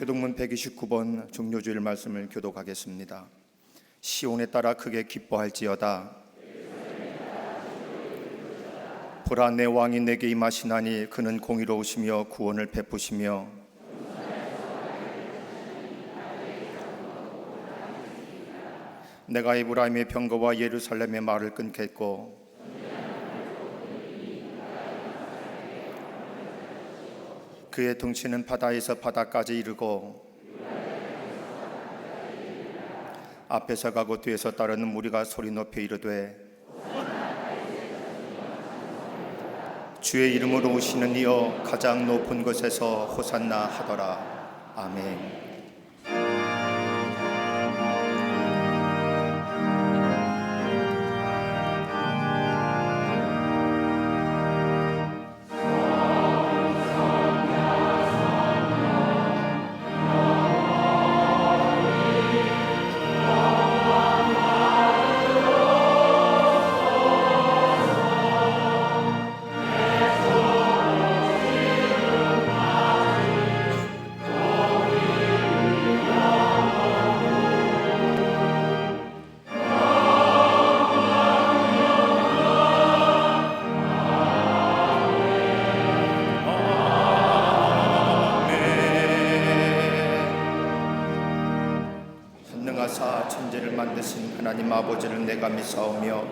교독문 129번 종료주일 말씀을 교독하겠습니다. 시온에 따라 크게 기뻐할지어다. 보라, 내 왕이 내게 임하시나니 그는 공의로우시며 구원을 베푸시며 내가 에브라임의 병거와 예루살렘의 말을 끊겠고 그의 덩치는 바다에서 바다까지 이르고 앞에서 가고 뒤에서 따르는 무리가 소리 높여 이르되 주의 이름으로 오시는 이여 가장 높은 곳에서 호산나 하더라. 아멘. 천지를 만드신 하나님 아버지를 내가 믿사오며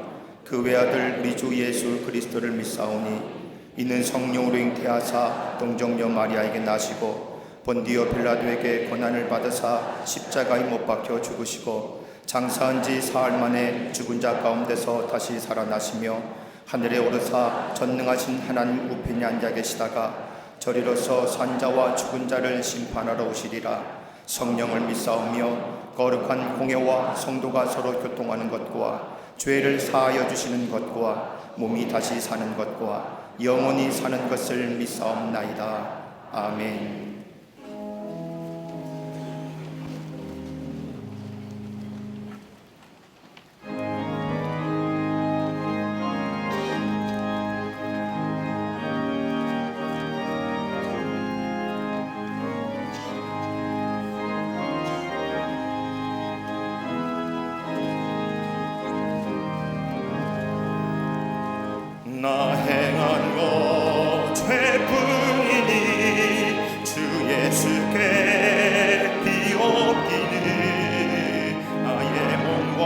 그 외아들 우리 주 예수 그리스도를 믿사오니 이는 성령으로 잉태하사 동정녀 마리아에게 나시고 본디오 빌라도에게 고난을 받으사 십자가에 못 박혀 죽으시고 장사한 지 사흘 만에 죽은 자 가운데서 다시 살아나시며 하늘에 오르사 전능하신 하나님 우편에 앉아 계시다가 저리로서 산자와 죽은 자를 심판하러 오시리라. 성령을 믿사오며 거룩한 공회와 성도가 서로 교통하는 것과 죄를 사하여 주시는 것과 몸이 다시 사는 것과 영원히 사는 것을 믿사옵나이다. 아멘. 나 행한 것 죄뿐이니 주 예수께 비옵기니 나의 몸과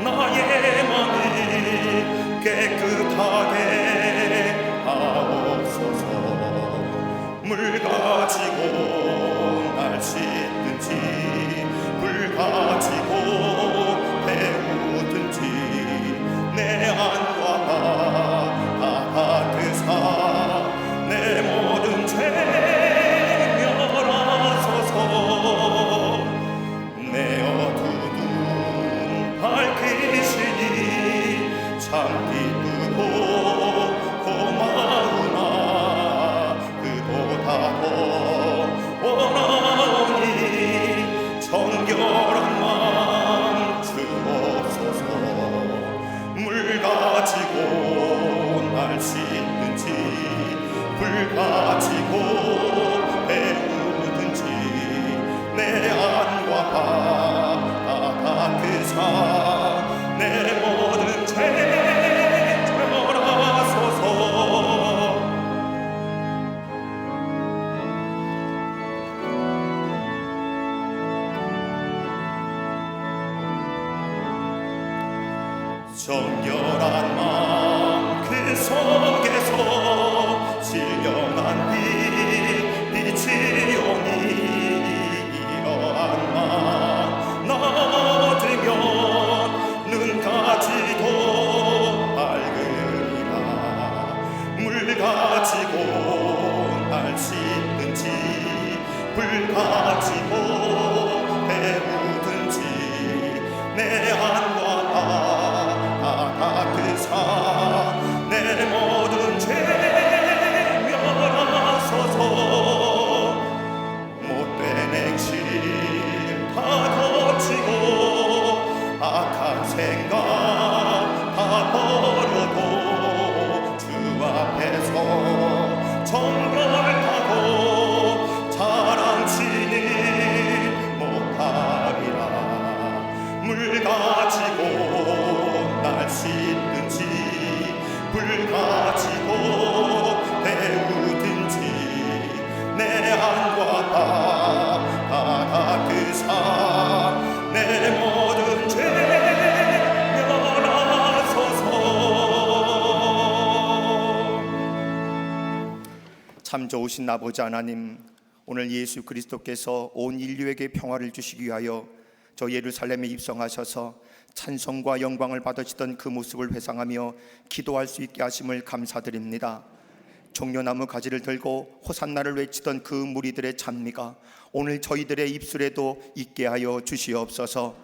나의 맘이 깨끗하게 하옵소서. 물 가지고 날 씻든지 불 가지고 배우든지 내 안과 다 닦으사 내 모든 죄 멸하소서. 내 어두운 밝히시니 참 기쁘고 고마우나 그보다 더 원하오니 정결한 마음 주옵소서. 물 가지고 날 씻든지 불 가지고 배우든지 내 안과 다 닦으사 내 모든 죄 멸하소서. 정결한 마음 그 속에서 신령한 빛이 오니 이러한 마음 얻으면 눈까지도 밝으리라. 물 가지고 날 씻든지 불 가지고 배우든지 내 안과 닦으사 내 모든 죄 멸하소서. 못된 행실 다 거치고 악한 생각 다 버려도 주 앞에서 정결하고 자랑치니 못하리라. 물 가지고 날 씻든지 불 가지고 배우든지 내 안과 다 닦으사 내 모든 죄 멸하소서. 참 좋으신 아버지 하나님, 오늘 예수 그리스도께서 온 인류에게 평화를 주시기 위하여 저 예루살렘에 입성하셔서 찬송과 영광을 받으시던 그 모습을 회상하며 기도할 수 있게 하심을 감사드립니다. 종려나무 가지를 들고 호산나를 외치던 그 무리들의 찬미가 오늘 저희들의 입술에도 있게 하여 주시옵소서.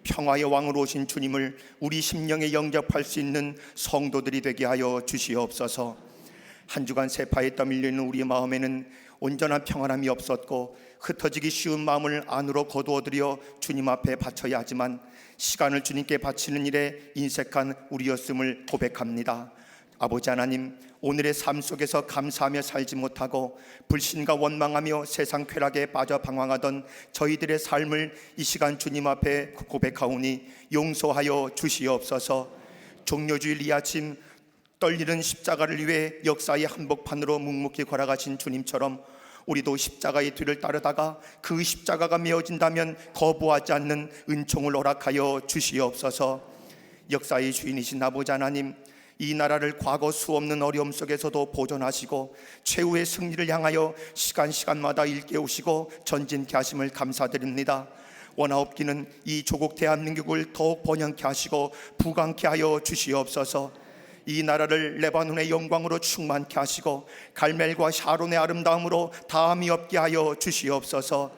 평화의 왕으로 오신 주님을 우리 심령에 영접할 수 있는 성도들이 되게 하여 주시옵소서. 한 주간 세파에 떠밀리는 우리 마음에는 온전한 평안함이 없었고 흩어지기 쉬운 마음을 안으로 거두어들여 주님 앞에 바쳐야 하지만 시간을 주님께 바치는 일에 인색한 우리였음을 고백합니다. 아버지 하나님, 오늘의 삶 속에서 감사하며 살지 못하고 불신과 원망하며 세상 쾌락에 빠져 방황하던 저희들의 삶을 이 시간 주님 앞에 고백하오니 용서하여 주시옵소서. 종려주일 이 아침 떨리는 십자가를 위해 역사의 한복판으로 묵묵히 걸어가신 주님처럼 우리도 십자가의 뒤를 따르다가 그 십자가가 메어진다면 거부하지 않는 은총을 허락하여 주시옵소서. 역사의 주인이신 아버지 하나님, 이 나라를 과거 수없는 어려움 속에서도 보존하시고 최후의 승리를 향하여 시간마다 일깨우시고 전진케 하심을 감사드립니다. 원하옵기는 이 조국 대한민국을 더욱 번영케 하시고 부강케 하여 주시옵소서. 이 나라를 레바논의 영광으로 충만케 하시고 갈멜과 샤론의 아름다움으로 다함이 없게 하여 주시옵소서.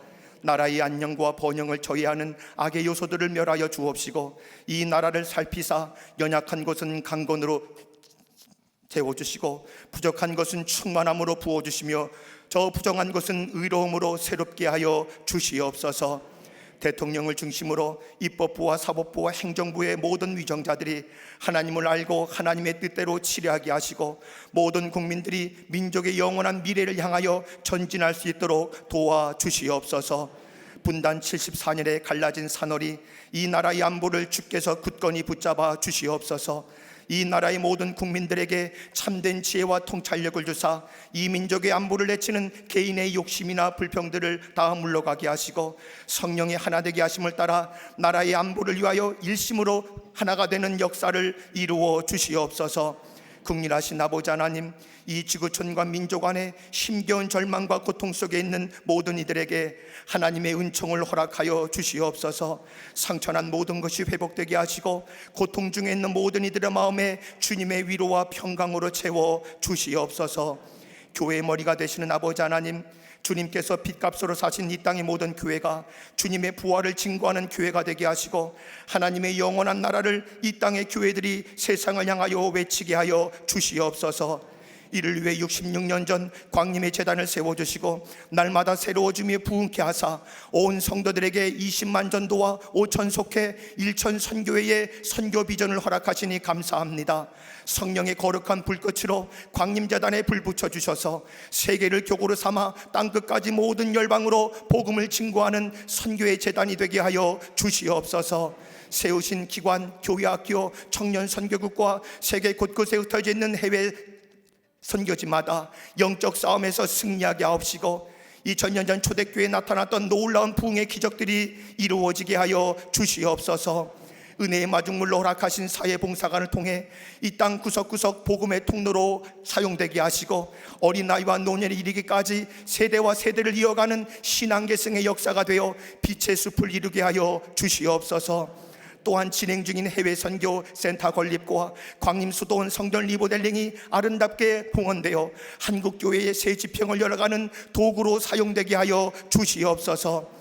나라의 안녕과 번영을 저해하는 악의 요소들을 멸하여 주옵시고, 이 나라를 살피사 연약한 곳은 강건으로 채워주시고 부족한 것은 충만함으로 부어주시며 저 부정한 것은 의로움으로 새롭게 하여 주시옵소서. 대통령을 중심으로 입법부와 사법부와 행정부의 모든 위정자들이 하나님을 알고 하나님의 뜻대로 치려하게 하시고, 모든 국민들이 민족의 영원한 미래를 향하여 전진할 수 있도록 도와주시옵소서. 분단 74년에 갈라진 산월이 이 나라의 안보를 주께서 굳건히 붙잡아 주시옵소서. 이 나라의 모든 국민들에게 참된 지혜와 통찰력을 주사 이 민족의 안보를 내치는 개인의 욕심이나 불평들을 다 물러가게 하시고, 성령의 하나 되게 하심을 따라 나라의 안보를 위하여 일심으로 하나가 되는 역사를 이루어 주시옵소서. 국률하신 아버지 하나님, 이 지구촌과 민족 안에 힘겨운 절망과 고통 속에 있는 모든 이들에게 하나님의 은총을 허락하여 주시옵소서. 상처난 모든 것이 회복되게 하시고, 고통 중에 있는 모든 이들의 마음에 주님의 위로와 평강으로 채워 주시옵소서. 교회의 머리가 되시는 아버지 하나님, 주님께서 빚값으로 사신 이 땅의 모든 교회가 주님의 부활을 증거하는 교회가 되게 하시고, 하나님의 영원한 나라를 이 땅의 교회들이 세상을 향하여 외치게 하여 주시옵소서. 이를 위해 66년 전 광림의 제단을 세워주시고 날마다 새로워지며 부흥케 하사 온 성도들에게 20만 전도와 5천 속회 1천 선교회의 선교 비전을 허락하시니 감사합니다. 성령의 거룩한 불꽃으로 광림제단에 불 붙여주셔서 세계를 교구로 삼아 땅끝까지 모든 열방으로 복음을 증거하는 선교의 제단이 되게 하여 주시옵소서. 세우신 기관, 교회학교, 청년 선교국과 세계 곳곳에 흩어져 있는 해외 선교지마다 영적 싸움에서 승리하게 하옵시고, 2000년 전 초대교회에 나타났던 놀라운 부흥의 기적들이 이루어지게 하여 주시옵소서. 은혜의 마중물로 허락하신 사회봉사관을 통해 이 땅 구석구석 복음의 통로로 사용되게 하시고, 어린아이와 노년에 이르기까지 세대와 세대를 이어가는 신앙계승의 역사가 되어 빛의 숲을 이루게 하여 주시옵소서. 또한 진행 중인 해외 선교 센터 건립과 광림 수도원 성전 리모델링이 아름답게 봉헌되어 한국 교회의 새 지평을 열어가는 도구로 사용되게 하여 주시옵소서.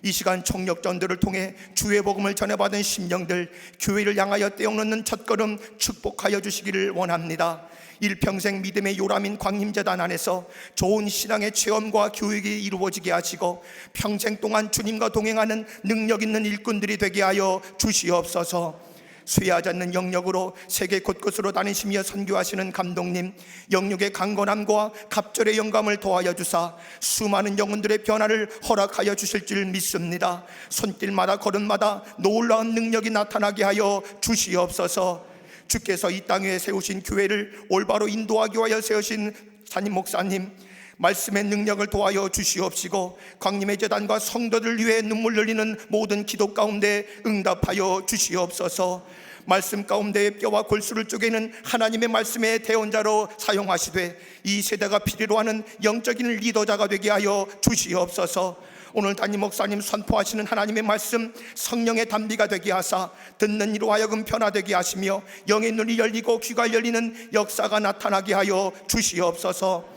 이 시간 총력 전도를 통해 주의 복음을 전해받은 심령들 교회를 향하여 떼어놓는 첫걸음 축복하여 주시기를 원합니다. 일평생 믿음의 요람인 광림재단 안에서 좋은 신앙의 체험과 교육이 이루어지게 하시고, 평생 동안 주님과 동행하는 능력 있는 일꾼들이 되게 하여 주시옵소서. 쇠하지 않는 영역으로 세계 곳곳으로 다니시며 선교하시는 감독님, 영육의 강건함과 갑절의 영감을 도하여 주사 수많은 영혼들의 변화를 허락하여 주실 줄 믿습니다. 손길마다 걸음마다 놀라운 능력이 나타나게 하여 주시옵소서. 주께서 이 땅에 세우신 교회를 올바로 인도하기 위하여 세우신 담임 목사님, 말씀의 능력을 도하여 주시옵시고, 광림의 제단과 성도들 위해 눈물 흘리는 모든 기도 가운데 응답하여 주시옵소서. 말씀 가운데 뼈와 골수를 쪼개는 하나님의 말씀의 대언자로 사용하시되 이 세대가 필요로 하는 영적인 리더자가 되게 하여 주시옵소서. 오늘 담임 목사님 선포하시는 하나님의 말씀 성령의 담비가 되게 하사 듣는 이로 하여금 변화되게 하시며 영의 눈이 열리고 귀가 열리는 역사가 나타나게 하여 주시옵소서.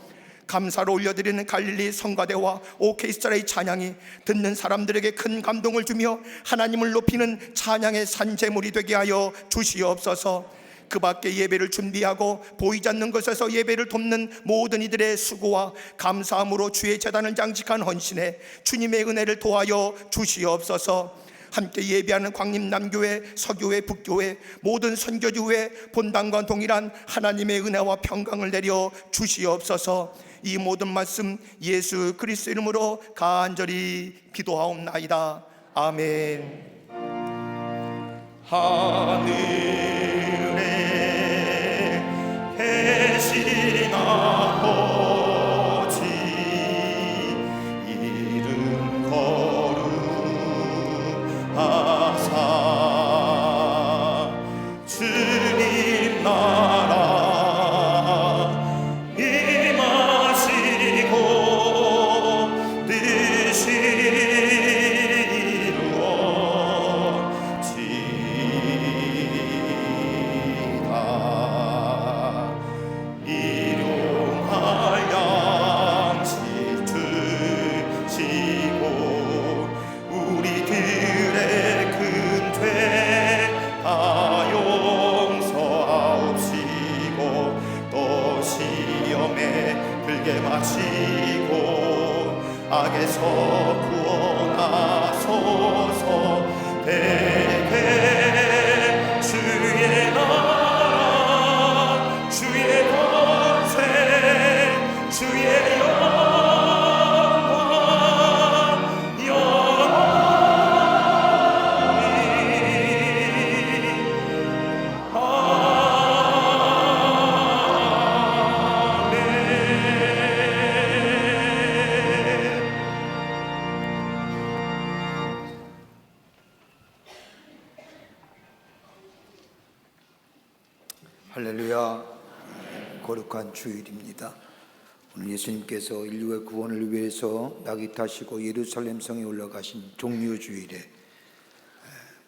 감사로 올려드리는 갈릴리 성가대와 오케스트라의 찬양이 듣는 사람들에게 큰 감동을 주며 하나님을 높이는 찬양의 산재물이 되게 하여 주시옵소서. 그 밖에 예배를 준비하고 보이지 않는 것에서 예배를 돕는 모든 이들의 수고와 감사함으로 주의 제단을 장식한 헌신에 주님의 은혜를 도하여 주시옵소서. 함께 예배하는 광림남교회, 서교회, 북교회, 모든 선교지회 본당과 동일한 하나님의 은혜와 평강을 내려 주시옵소서. 이 모든 말씀 예수 그리스도 이름으로 간절히 기도하옵나이다. 아멘. 하늘에 계신 아버지 이름 거룩하사 주님 나라 임하시고 뜻이 이루어지다. 일용 악에서 구원하소서. 대개 주의 나라 주의 권세 주의 영광 영원히 할렐루야. 거룩한 주일입니다. 오늘 예수님께서 인류의 구원을 위해서 낙이 타시고 예루살렘 성에 올라가신 종료주일에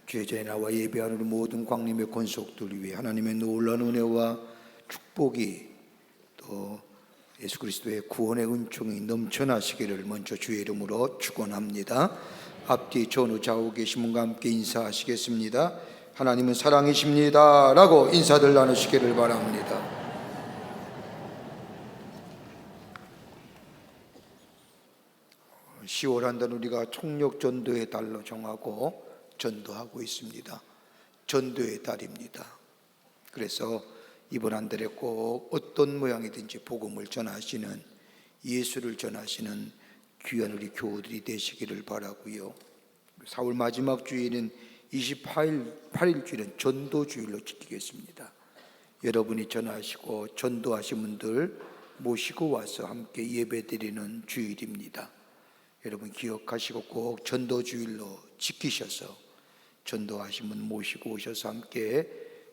주의 전에 나와 예배하는 우리 모든 광림의 권속들 위해 하나님의 놀라운 은혜와 축복이 또 예수 그리스도의 구원의 은총이 넘쳐나시기를 먼저 주의 이름으로 축원합니다. 앞뒤 전후 좌우 계신 분과 함께 인사하시겠습니다. 하나님은 사랑이십니다 라고 인사들 나누시기를 바랍니다. 10월 한 달 우리가 총력전도의 달로 정하고 전도하고 있습니다. 전도의 달입니다. 그래서 이번 한 달에 꼭 어떤 모양이든지 복음을 전하시는, 예수를 전하시는 귀한 우리 교우들이 되시기를 바라고요. 4월 마지막 주일은 28일 주일은 전도주일로 지키겠습니다. 여러분이 전하시고 전도하신 분들 모시고 와서 함께 예배드리는 주일입니다. 여러분 기억하시고 꼭 전도주일로 지키셔서 전도하신 분 모시고 오셔서 함께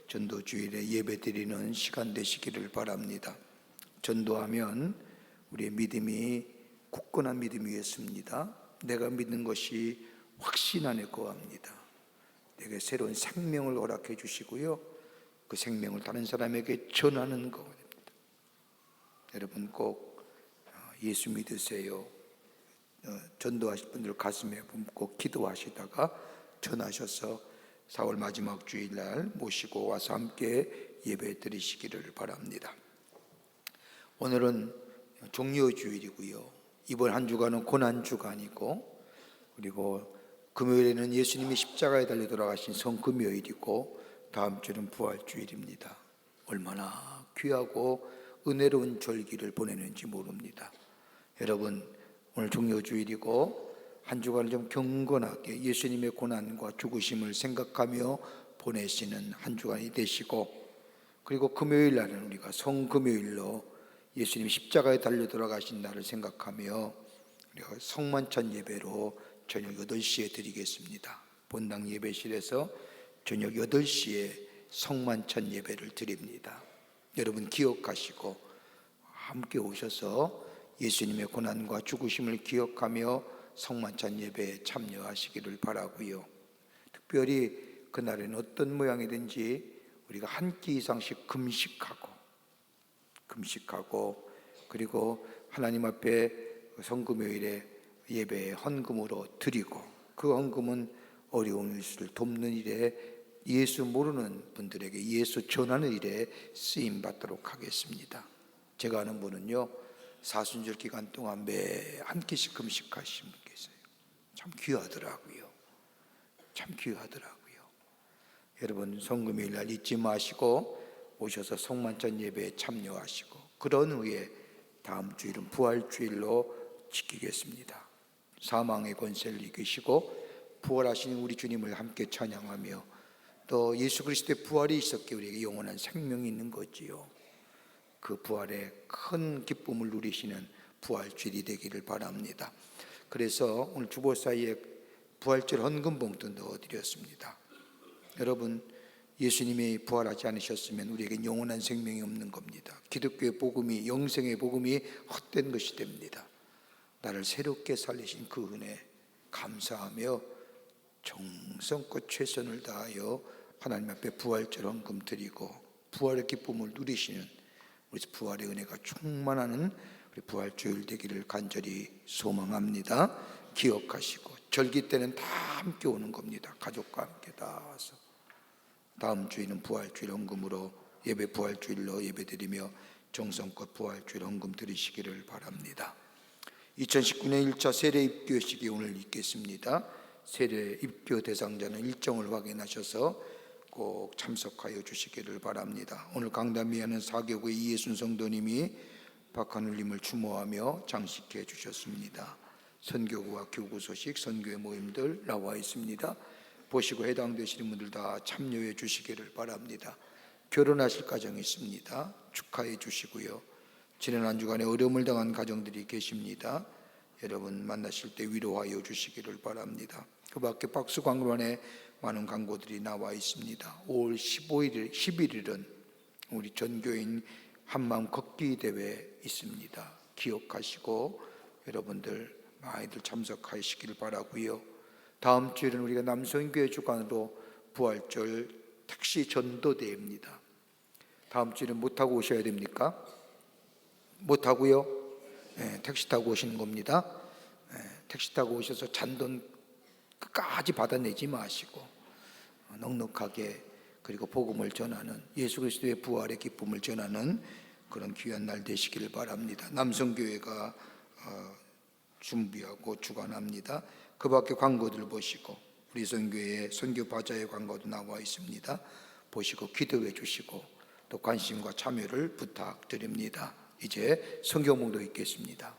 전도주일에 예배드리는 시간 되시기를 바랍니다. 전도하면 우리의 믿음이 굳건한 믿음이었습니다. 내가 믿는 것이 확신 안에 거합니다. 내게 새로운 생명을 허락해 주시고요, 그 생명을 다른 사람에게 전하는 거가 됩니다. 여러분 꼭 예수 믿으세요. 전도하실 분들 가슴에 품고 기도하시다가 전하셔서 4월 마지막 주일날 모시고 와서 함께 예배 드리시기를 바랍니다. 오늘은 종료주일이고요, 이번 한 주간은 고난주간이고, 그리고 금요일에는 예수님이 십자가에 달려 돌아가신 성금요일이고, 다음 주는 부활주일입니다. 얼마나 귀하고 은혜로운 절기를 보내는지 모릅니다. 여러분 오늘 종료주일이고 한 주간을 좀 경건하게 예수님의 고난과 죽으심을 생각하며 보내시는 한 주간이 되시고, 그리고 금요일 날은 우리가 성금요일로 예수님이 십자가에 달려 돌아가신 날을 생각하며 우리가 성만찬 예배로 저녁 8시에 드리겠습니다. 본당 예배실에서 저녁 8시에 성만찬 예배를 드립니다. 여러분 기억하시고 함께 오셔서 예수님의 고난과 죽으심을 기억하며 성만찬 예배에 참여하시기를 바라고요. 특별히 그날에는 어떤 모양이든지 우리가 한 끼 이상씩 금식하고 그리고 하나님 앞에 성금요일에 예배에 헌금으로 드리고, 그 헌금은 어려운 일수를 돕는 일에, 예수 모르는 분들에게 예수 전하는 일에 쓰임 받도록 하겠습니다. 제가 아는 분은요, 사순절 기간 동안 매 한 끼씩 금식하신 분 계세요. 참 귀하더라고요. 여러분 성금요일 날 잊지 마시고 오셔서 성만찬 예배에 참여하시고, 그런 후에 다음 주일은 부활주일로 지키겠습니다. 사망의 권세를 이기시고 부활하신 우리 주님을 함께 찬양하며, 또 예수 그리스도의 부활이 있었기에 우리에게 영원한 생명이 있는 거지요. 그 부활의 큰 기쁨을 누리시는 부활주일이 되기를 바랍니다. 그래서 오늘 주보 사이에 부활절 헌금 봉투 넣어드렸습니다. 여러분 예수님이 부활하지 않으셨으면 우리에게 영원한 생명이 없는 겁니다. 기독교의 복음이, 영생의 복음이 헛된 것이 됩니다. 나를 새롭게 살리신 그 은혜 감사하며 정성껏 최선을 다하여 하나님 앞에 부활절 헌금 드리고 부활의 기쁨을 누리시는 우리 부활의 은혜가 충만하는 우리 부활주일 되기를 간절히 소망합니다. 기억하시고 절기 때는 다 함께 오는 겁니다. 가족과 함께 다 와서 다음 주에는 부활주일 헌금으로 예배, 부활주일로 예배드리며 정성껏 부활주일 헌금 드리시기를 바랍니다. 2019년 1차 세례 입교식이 오늘 있겠습니다. 세례 입교 대상자는 일정을 확인하셔서 꼭 참석하여 주시기를 바랍니다. 오늘 강담위하는 사교구의 이예순 성도님이 박하늘님을 추모하며 장식해 주셨습니다. 선교구와 교구 소식, 선교회 모임들 나와 있습니다. 보시고 해당되시는 분들 다 참여해 주시기를 바랍니다. 결혼하실 가정이 있습니다. 축하해 주시고요. 지난 한 주간에 어려움을 당한 가정들이 계십니다. 여러분 만나실 때 위로하여 주시기를 바랍니다. 그 밖에 박스 광고란에 많은 광고들이 나와 있습니다. 5월 15일, 11일은 우리 전교인 한마음 걷기 대회 있습니다. 기억하시고 여러분들 많이들 참석하시길 바라고요. 다음 주에는 우리가 남성교회 주관으로 부활절 택시 전도대회입니다. 다음 주에는 못 타고 오셔야 됩니까? 못 타고요? 네, 택시 타고 오시는 겁니다. 네, 택시 타고 오셔서 잔돈 끝까지 받아내지 마시고 넉넉하게 그리고 복음을 전하는 예수 그리스도의 부활의 기쁨을 전하는 그런 귀한 날 되시기를 바랍니다. 남성교회가 준비하고 주관합니다. 그 밖에 광고들 보시고 우리 선교회의 선교 바자의 광고도 나와 있습니다. 보시고 기도해 주시고 또 관심과 참여를 부탁드립니다. 이제 성경봉도 읽겠습니다.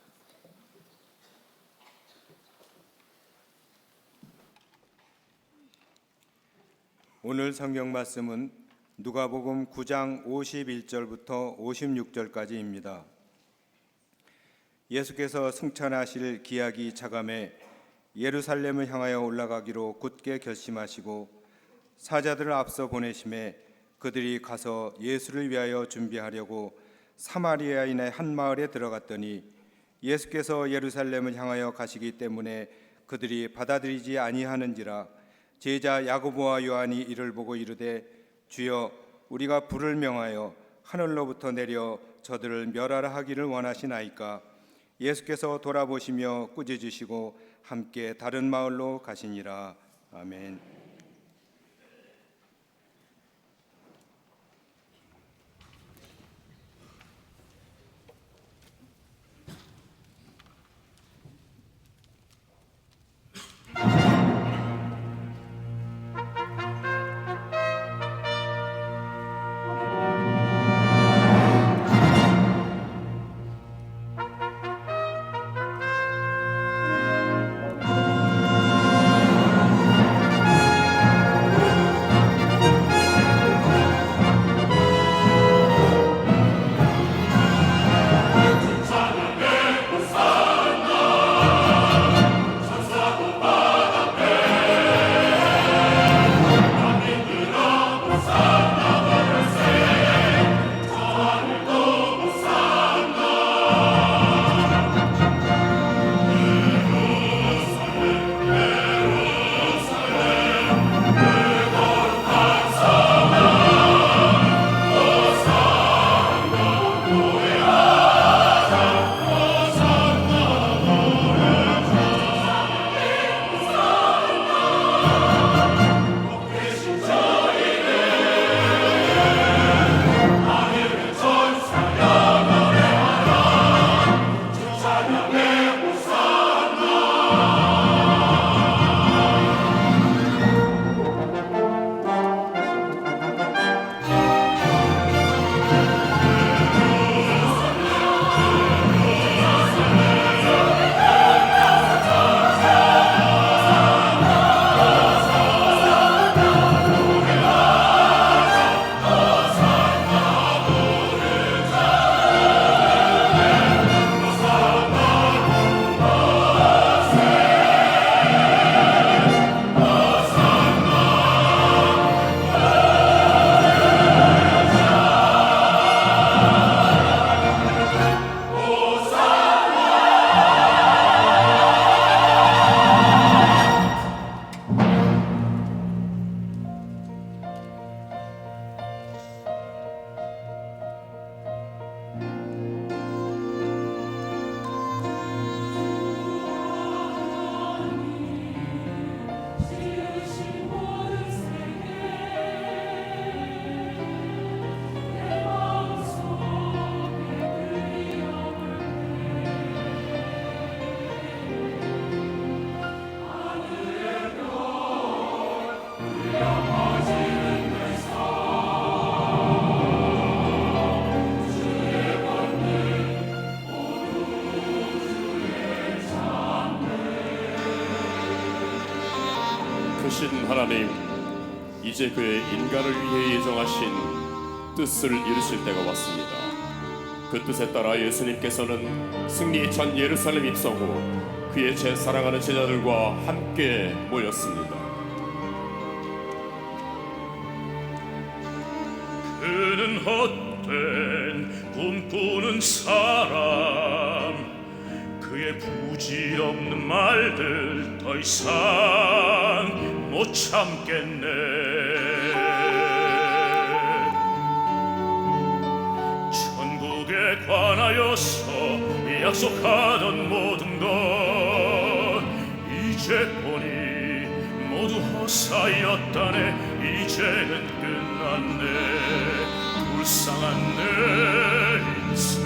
오늘 성경 말씀은 누가복음 9장 51절부터 56절까지입니다. 예수께서 승천하실 기약이 차감해 예루살렘을 향하여 올라가기로 굳게 결심하시고 사자들을 앞서 보내심에 그들이 가서 예수를 위하여 준비하려고 사마리아인의 한 마을에 들어갔더니 예수께서 예루살렘을 향하여 가시기 때문에 그들이 받아들이지 아니하는지라 제자 야고보와 요한이 이를 보고 이르되 주여 우리가 불을 명하여 하늘로부터 내려 저들을 멸하라 하기를 원하시나이까. 예수께서 돌아보시며 꾸짖으시고 함께 다른 마을로 가시니라. 아멘. 크신 하나님, 이제 그의 인간을 위해 예정하신 뜻을 이루실 때가 왔습니다. 그 뜻에 따라 예수님께서는 승리 전 예루살렘 입성 후 그의 제 사랑하는 제자들과 함께 모였습니다. 그는 헛된 꿈꾸는 사람, 그의 부질없는 말들 더 이상 못 참겠네. 천국에 관하여서 약속하던 모든 것 이제 보니 모두 헛사였다네. 이제는 끝났네, 불쌍한 내 인생.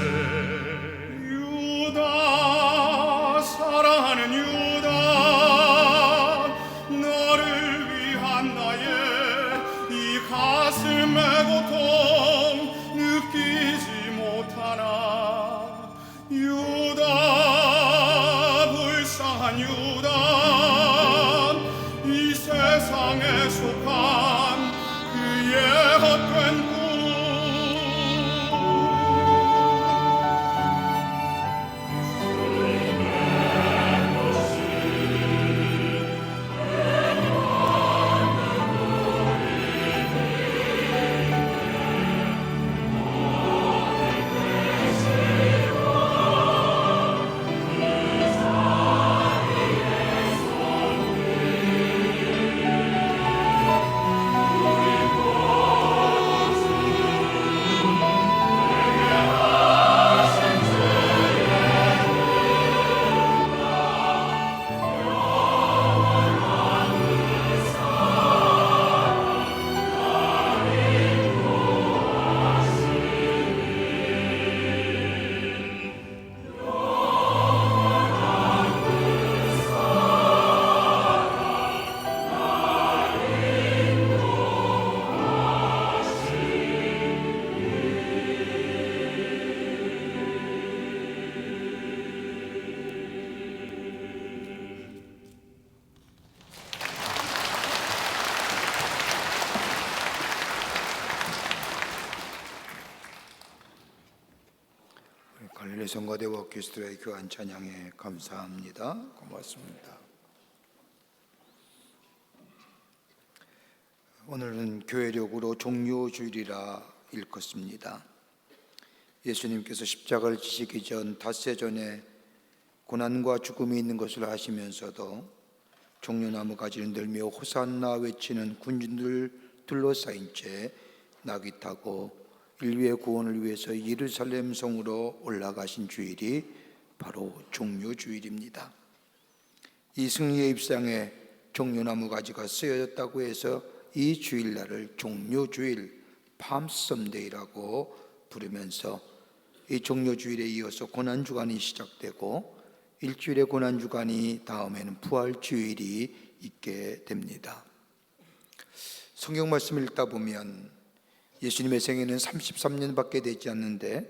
유다, 사랑하는 유다, 너를 위한 나의 이 가슴의 고통 느끼지 못하나. 유다, 불쌍한 유다, 이 세상에 속한 그의 헛된 꿈. 갈릴리 성가대와 오케스트라의 교한 찬양에 감사합니다. 고맙습니다. 오늘은 교회력으로 종료주일이라 일컫습니다. 예수님께서 십자가를 지시기 전 닷새 전에 고난과 죽음이 있는 것을 아시면서도 종려나무 가지를 들며 호산나 외치는 군중들 둘러싸인 채 낙이 타고 인류의 구원을 위해서 예루살렘 성으로 올라가신 주일이 바로 종료주일입니다. 이 승리의 입상에 종려나무 가지가 쓰여졌다고 해서 이 주일날을 종료주일, 팜썸데이라고 부르면서 이 종료주일에 이어서 고난주간이 시작되고 일주일의 고난주간이 다음에는 부활주일이 있게 됩니다. 성경 말씀을 읽다 보면 예수님의 생애는 33년밖에 되지 않는데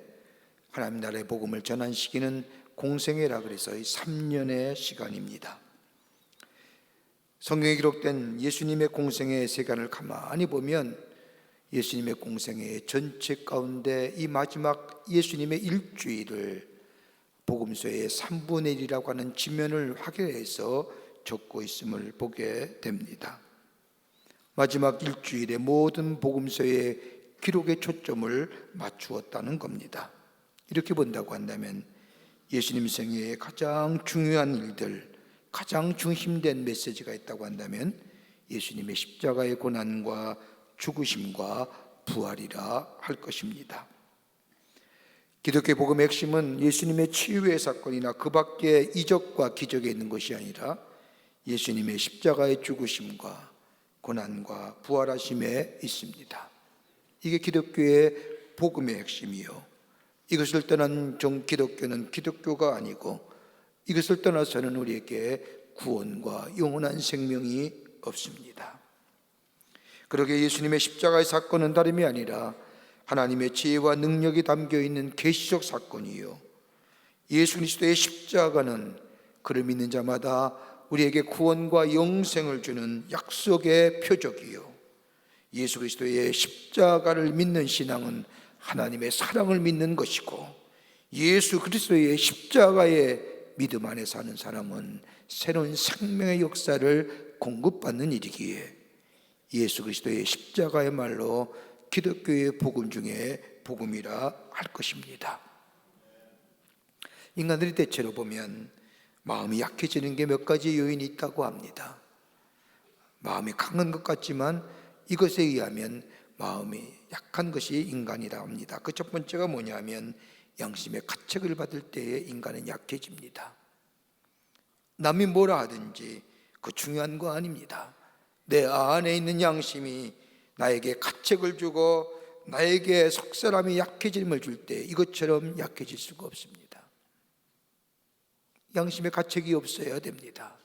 하나님 나라의 복음을 전한 시기는 공생애라 그래서 3년의 시간입니다. 성경에 기록된 예수님의 공생애의 세간을 가만히 보면 예수님의 공생애의 전체 가운데 이 마지막 예수님의 일주일을 복음서의 3분의 1이라고 하는 지면을 확인해서 적고 있음을 보게 됩니다. 마지막 일주일의 모든 복음서의 기록의 초점을 맞추었다는 겁니다. 이렇게 본다고 한다면 예수님 생애의 가장 중요한 일들, 가장 중심된 메시지가 있다고 한다면 예수님의 십자가의 고난과 죽으심과 부활이라 할 것입니다. 기독교 복음의 핵심은 예수님의 치유의 사건이나 그 밖의 이적과 기적에 있는 것이 아니라 예수님의 십자가의 죽으심과 고난과 부활하심에 있습니다. 이게 기독교의 복음의 핵심이요, 이것을 떠난 기독교는 기독교가 아니고 이것을 떠나서는 우리에게 구원과 영원한 생명이 없습니다. 그러게 예수님의 십자가의 사건은 다름이 아니라 하나님의 지혜와 능력이 담겨있는 계시적 사건이요, 예수 그리스도의 십자가는 그를 믿는 자마다 우리에게 구원과 영생을 주는 약속의 표적이요, 예수 그리스도의 십자가를 믿는 신앙은 하나님의 사랑을 믿는 것이고, 예수 그리스도의 십자가의 믿음 안에 사는 사람은 새로운 생명의 역사를 공급받는 일이기에 예수 그리스도의 십자가야말로 기독교의 복음 중에 복음이라 할 것입니다. 인간들이 대체로 보면 마음이 약해지는 게 몇 가지 요인이 있다고 합니다. 마음이 강한 것 같지만 이것에 의하면 마음이 약한 것이 인간이라 합니다. 그 첫 번째가 뭐냐면 양심의 가책을 받을 때에 인간은 약해집니다. 남이 뭐라 하든지 그 중요한 거 아닙니다. 내 안에 있는 양심이 나에게 가책을 주고 나에게 속사람이 약해짐을 줄 때 이것처럼 약해질 수가 없습니다. 양심의 가책이 없어야 됩니다.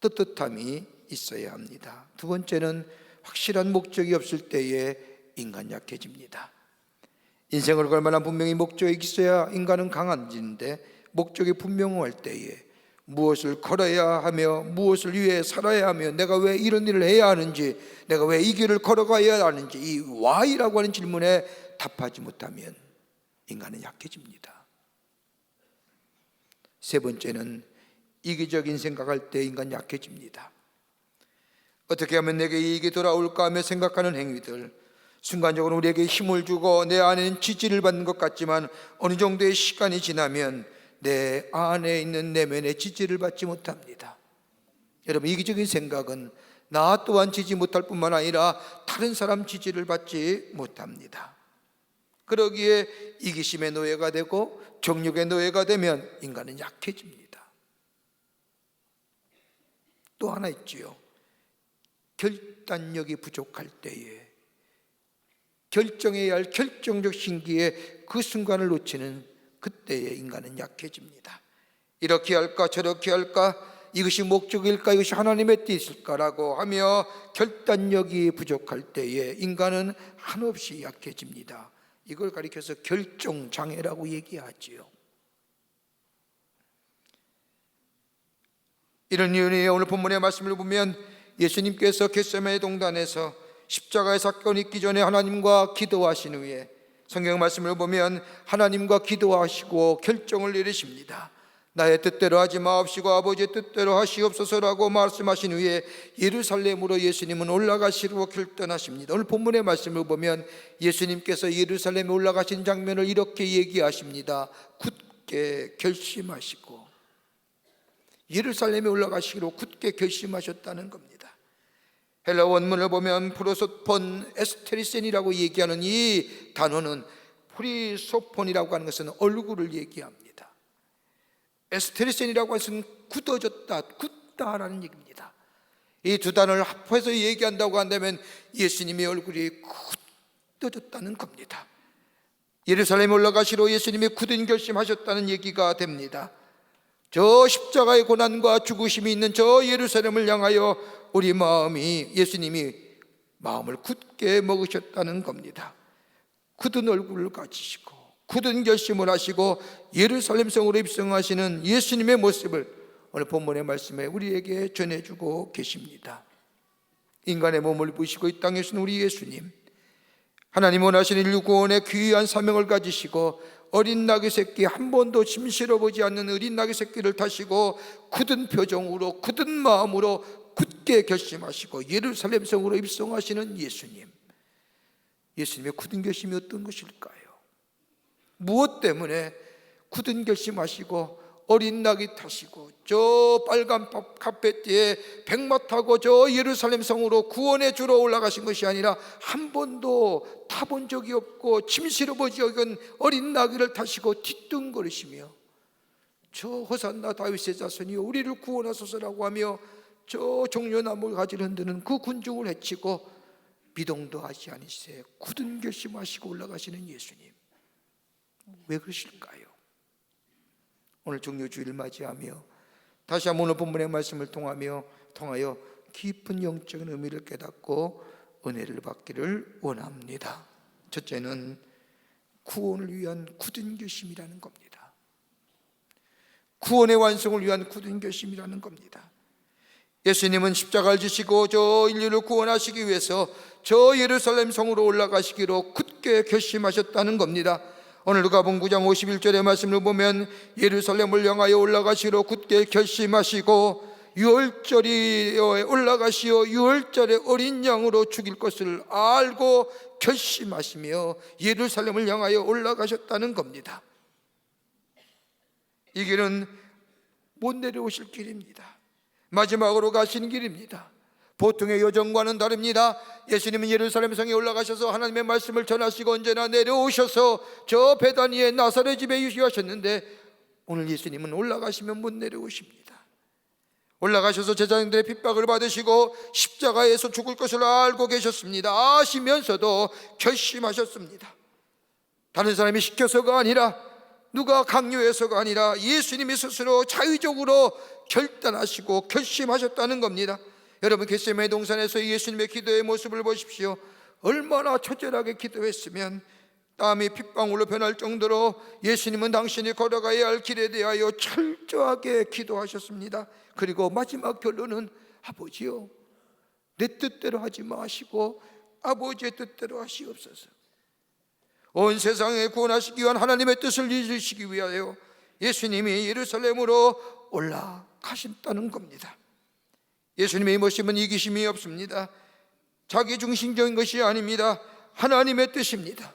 떳떳함이 있어야 합니다. 두 번째는 확실한 목적이 없을 때에 인간 약해집니다. 인생을 걸 만한 분명히 목적이 있어야 인간은 강해지는데, 목적이 분명할 때에 무엇을 걸어야 하며 무엇을 위해 살아야 하며 내가 왜 이런 일을 해야 하는지, 내가 왜 이 길을 걸어가야 하는지, 이 why라고 하는 질문에 답하지 못하면 인간은 약해집니다. 세 번째는 이기적인 생각할 때 인간 약해집니다. 어떻게 하면 내게 이익이 돌아올까 하며 생각하는 행위들, 순간적으로 우리에게 힘을 주고 내 안에는 지지를 받는 것 같지만 어느 정도의 시간이 지나면 내 안에 있는 내면의 지지를 받지 못합니다. 여러분, 이기적인 생각은 나 또한 지지 못할 뿐만 아니라 다른 사람 지지를 받지 못합니다. 그러기에 이기심의 노예가 되고 정욕의 노예가 되면 인간은 약해집니다. 또 하나 있지요. 결단력이 부족할 때에, 결정해야 할 결정적 신기에 그 순간을 놓치는 그때에 인간은 약해집니다. 이렇게 할까 저렇게 할까, 이것이 목적일까 이것이 하나님의 뜻일까라고 하며 결단력이 부족할 때에 인간은 한없이 약해집니다. 이걸 가리켜서 결정장애라고 얘기하지요. 이런 이유에 오늘 본문의 말씀을 보면 예수님께서 겟세마네 동산에서 십자가의 사건이 있기 전에 하나님과 기도하신 후에 성경 말씀을 보면 하나님과 기도하시고 결정을 내리십니다. 나의 뜻대로 하지 마옵시고 아버지의 뜻대로 하시옵소서라고 말씀하신 후에 예루살렘으로 예수님은 올라가시려고 결단하십니다. 오늘 본문의 말씀을 보면 예수님께서 예루살렘에 올라가신 장면을 이렇게 얘기하십니다. 굳게 결심하시고, 예루살렘에 올라가시기로 굳게 결심하셨다는 겁니다. 헬라 원문을 보면 프로소폰 에스테리센이라고 얘기하는 이 단어는, 프리소폰이라고 하는 것은 얼굴을 얘기합니다. 에스테리센이라고 해서는 굳어졌다, 굳다라는 얘기입니다. 이 두 단어를 합해서 얘기한다고 한다면 예수님의 얼굴이 굳어졌다는 겁니다. 예루살렘에 올라가시러 예수님이 굳은 결심하셨다는 얘기가 됩니다. 저 십자가의 고난과 죽으심이 있는 저 예루살렘을 향하여 우리 마음이, 예수님이 마음을 굳게 먹으셨다는 겁니다. 굳은 얼굴을 가지시고 굳은 결심을 하시고 예루살렘 성으로 입성하시는 예수님의 모습을 오늘 본문의 말씀에 우리에게 전해주고 계십니다. 인간의 몸을 입으시고 이 땅에 오신 우리 예수님, 하나님 원하시는 인류 구원의 귀한 사명을 가지시고 어린 나귀 새끼, 한 번도 짐 실어보지 않는 어린 나귀 새끼를 타시고 굳은 표정으로 굳은 마음으로 굳게 결심하시고 예루살렘 성으로 입성하시는 예수님, 예수님의 굳은 결심이 어떤 것일까요? 무엇 때문에 굳은 결심하시고 어린 나귀 타시고 저 빨간 카페트에 백마 타고 저 예루살렘 성으로 구원의 주로 올라가신 것이 아니라 한 번도 타본 적이 없고 짐 실어보지 않은 어린 나귀를 타시고 뒤뚱거리시며 저 호산나 다윗의 자손이여 우리를 구원하소서라고 하며 저 종려나무 가지를 흔드는 그 군중을 해치고 비동도 하지 아니세 굳은 결심하시고 올라가시는 예수님, 왜 그러실까요? 오늘 종료주일을 맞이하며 다시 한번 오늘 본문의 말씀을 통하여 깊은 영적인 의미를 깨닫고 은혜를 받기를 원합니다. 첫째는 구원을 위한 굳은 결심이라는 겁니다. 구원의 완성을 위한 굳은 결심이라는 겁니다. 예수님은 십자가를 지시고 저 인류를 구원하시기 위해서 저 예루살렘 성으로 올라가시기로 굳게 결심하셨다는 겁니다. 오늘 누가복음 9장 51절의 말씀을 보면 예루살렘을 향하여 올라가시기로 굳게 결심하시고 6월절에 올라가시어 6월절에 어린 양으로 죽일 것을 알고 결심하시며 예루살렘을 향하여 올라가셨다는 겁니다. 이 길은 못 내려오실 길입니다. 마지막으로 가시는 길입니다. 보통의 여정과는 다릅니다. 예수님은 예루살렘 성에 올라가셔서 하나님의 말씀을 전하시고 언제나 내려오셔서 저 베다니의 나사렛 집에 유시하셨는데 오늘 예수님은 올라가시면 못 내려오십니다. 올라가셔서 제자들의 핍박을 받으시고 십자가에서 죽을 것을 알고 계셨습니다. 아시면서도 결심하셨습니다. 다른 사람이 시켜서가 아니라, 누가 강요해서가 아니라 예수님이 스스로 자의적으로 결단하시고 결심하셨다는 겁니다. 여러분, 겟세마네 동산에서 예수님의 기도의 모습을 보십시오. 얼마나 처절하게 기도했으면 땀이 핏방울로 변할 정도로 예수님은 당신이 걸어가야 할 길에 대하여 철저하게 기도하셨습니다. 그리고 마지막 결론은, 아버지요, 내 뜻대로 하지 마시고 아버지의 뜻대로 하시옵소서. 온 세상에 구원하시기 위한 하나님의 뜻을 이루시기 위하여 예수님이 예루살렘으로 올라가셨다는 겁니다. 예수님의 모습은 이기심이 없습니다. 자기 중심적인 것이 아닙니다. 하나님의 뜻입니다.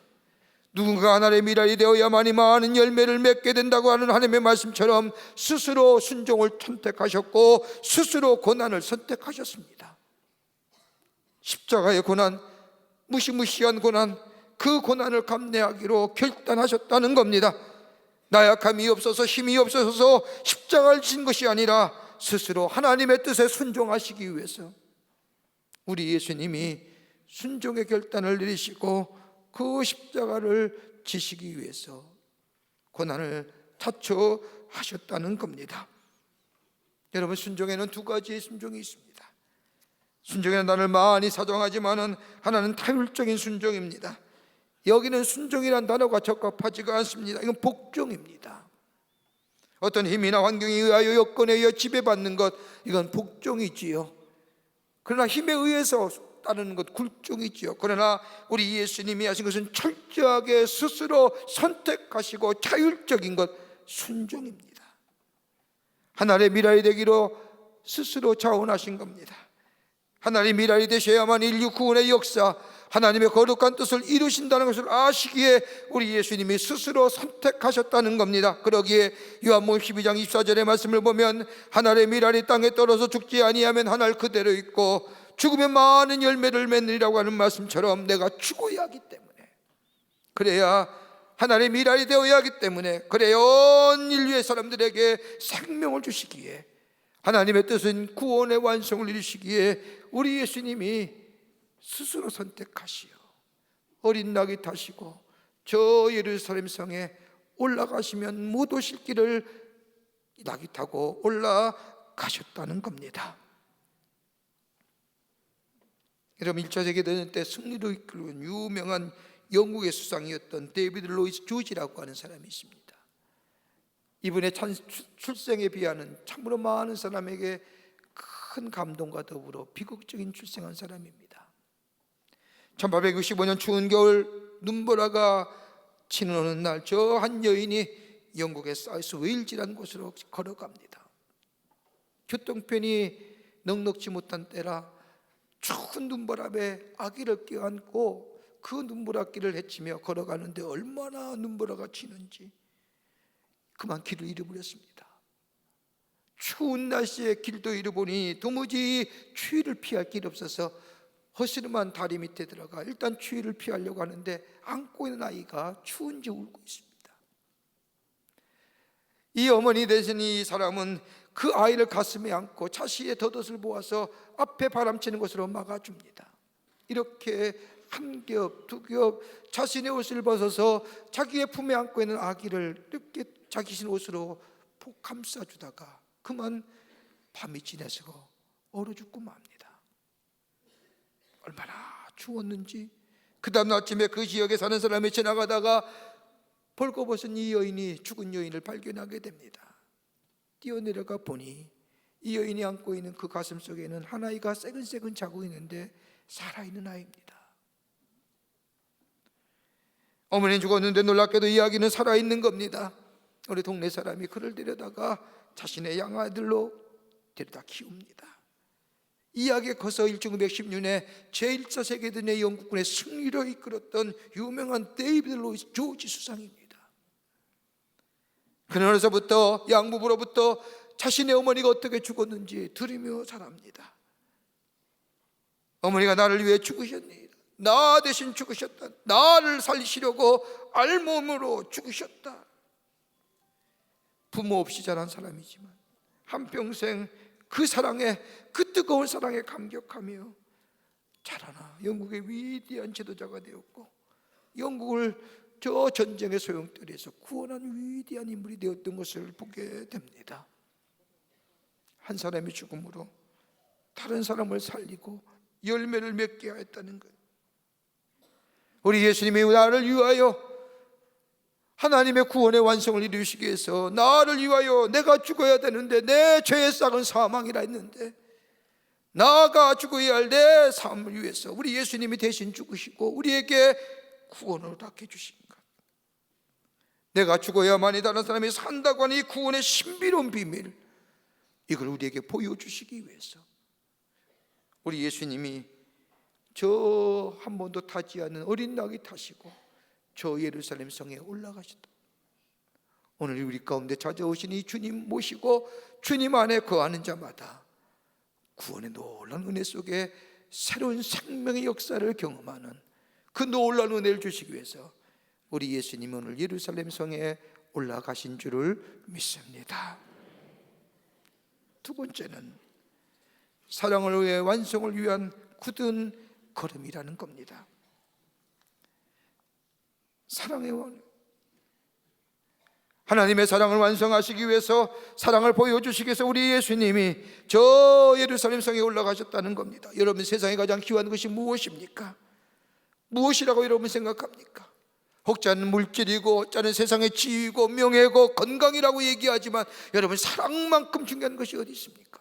누군가 하나님의 미랄이 되어야만이 많은 열매를 맺게 된다고 하는 하나님의 말씀처럼 스스로 순종을 선택하셨고 스스로 고난을 선택하셨습니다. 십자가의 고난, 무시무시한 고난, 그 고난을 감내하기로 결단하셨다는 겁니다. 나약함이 없어서 힘이 없어서 십자가를 진 것이 아니라 스스로 하나님의 뜻에 순종하시기 위해서 우리 예수님이 순종의 결단을 내리시고 그 십자가를 지시기 위해서 고난을 자초하셨다는 겁니다. 여러분, 순종에는 두 가지의 순종이 있습니다. 순종에는 나를 많이 사정하지만은 하나는 타율적인 순종입니다. 여기는 순종이란 단어가 적합하지가 않습니다. 이건 복종입니다. 어떤 힘이나 환경에 의하여 여건에 의해 지배받는 것, 이건 복종이지요. 그러나 힘에 의해서 따르는 것, 굴종이지요. 그러나 우리 예수님이 하신 것은 철저하게 스스로 선택하시고 자율적인 것, 순종입니다. 하나님의 미랄이 되기로 스스로 자원하신 겁니다. 하나님의 미랄이 되셔야만 인류 구원의 역사, 하나님의 거룩한 뜻을 이루신다는 것을 아시기에 우리 예수님이 스스로 선택하셨다는 겁니다. 그러기에 요한복음 12장 24절의 말씀을 보면 하나님의 미랄이 땅에 떨어져 죽지 아니하면 하늘 그대로 있고 죽으면 많은 열매를 맺느니라고 하는 말씀처럼 내가 죽어야 하기 때문에, 그래야 하나님의 미랄이 되어야 하기 때문에, 그래야 온 인류의 사람들에게 생명을 주시기에, 하나님의 뜻은 구원의 완성을 이루시기에 우리 예수님이 스스로 선택하시어 어린 낙이 타시고 저 예루살렘 성에 올라가시면 못 오실 길을 낙이 타고 올라가셨다는 겁니다. 여러분, 1차 세계대전 때 승리로 이끌은 유명한 영국의 수상이었던 데이비드 로이스 조지라고 하는 사람이 있습니다. 이분의 출생에 비하는 참으로 많은 사람에게 큰 감동과 더불어 비극적인 출생한 사람입니다. 1865년 추운 겨울 눈보라가 치는 어느 날 저 한 여인이 영국의 사우스 웨일즈라는 곳으로 걸어갑니다. 교통편이 넉넉지 못한 때라 추운 눈보라에 아기를 껴안고 그 눈보라길을 헤치며 걸어가는데 얼마나 눈보라가 치는지 그만 길을 잃어버렸습니다. 추운 날씨에 길도 잃어보니 도무지 추위를 피할 길이 없어서 허스름한 다리 밑에 들어가 일단 추위를 피하려고 하는데 안고 있는 아이가 추운지 울고 있습니다. 이 어머니 되신 이 사람은 그 아이를 가슴에 안고 자신의 덧옷을 모아서 앞에 바람치는 것으로 막아줍니다. 이렇게 한 겹, 두 겹 자신의 옷을 벗어서 자기의 품에 안고 있는 아기를 이렇게 자기 신 옷으로 폭 감싸주다가 그만 밤이 지나서 얼어 죽고 맙니다. 얼마나 추웠는지 그 다음 아침에 그 지역에 사는 사람이 지나가다가 벌거벗은 이 여인이 죽은 여인을 발견하게 됩니다. 뛰어내려가 보니 이 여인이 안고 있는 그 가슴 속에는 한 아이가 새근새근 자고 있는데 살아있는 아이입니다. 어머니는 죽었는데 놀랍게도 이 아기는 살아있는 겁니다. 우리 동네 사람이 그를 데려다가 자신의 양아들로 데려다 키웁니다. 이 아기가 커서 1916년에 제1차 세계대전의 영국군의 승리로 이끌었던 유명한 데이비드 로이스 조지 수상입니다. 그날에서부터 양부부로부터 자신의 어머니가 어떻게 죽었는지 들으며 자랍니다. 어머니가 나를 위해 죽으셨니? 나 대신 죽으셨다. 나를 살리시려고 알몸으로 죽으셨다. 부모 없이 자란 사람이지만 한평생 그 사랑에, 그 뜨거운 사랑에 감격하며 자라나 영국의 위대한 지도자가 되었고 영국을 저 전쟁의 소용돌이에서 구원한 위대한 인물이 되었던 것을 보게 됩니다. 한 사람의 죽음으로 다른 사람을 살리고 열매를 맺게 하였다는 것. 우리 예수님이 나를 위하여 하나님의 구원의 완성을 이루시기 위해서 나를 위하여 내가 죽어야 되는데 내 죄의 싹은 사망이라 했는데 나가 죽어야 할 내 삶을 위해서 우리 예수님이 대신 죽으시고 우리에게 구원을 얻게 주신 것. 내가 죽어야만이 다른 사람이 산다고 하는 이 구원의 신비로운 비밀, 이걸 우리에게 보여주시기 위해서 우리 예수님이 저 한 번도 타지 않은 어린 낙이 타시고 저 예루살렘 성에 올라가셨다. 오늘 우리 가운데 찾아오신 이 주님 모시고 주님 안에 거하는 자마다 구원의 놀라운 은혜 속에 새로운 생명의 역사를 경험하는 그 놀라운 은혜를 주시기 위해서 우리 예수님은 오늘 예루살렘 성에 올라가신 줄을 믿습니다. 두 번째는 사랑을 위해 완성을 위한 굳은 걸음이라는 겁니다. 사랑의 원, 하나님의 사랑을 완성하시기 위해서 사랑을 보여주시기 위해서 우리 예수님이 저 예루살렘 성에 올라가셨다는 겁니다. 여러분, 세상에 가장 귀한 것이 무엇입니까? 무엇이라고 여러분 생각합니까? 혹자는 물질이고 혹자는 세상의 지위고 명예고 건강이라고 얘기하지만 여러분, 사랑만큼 중요한 것이 어디 있습니까?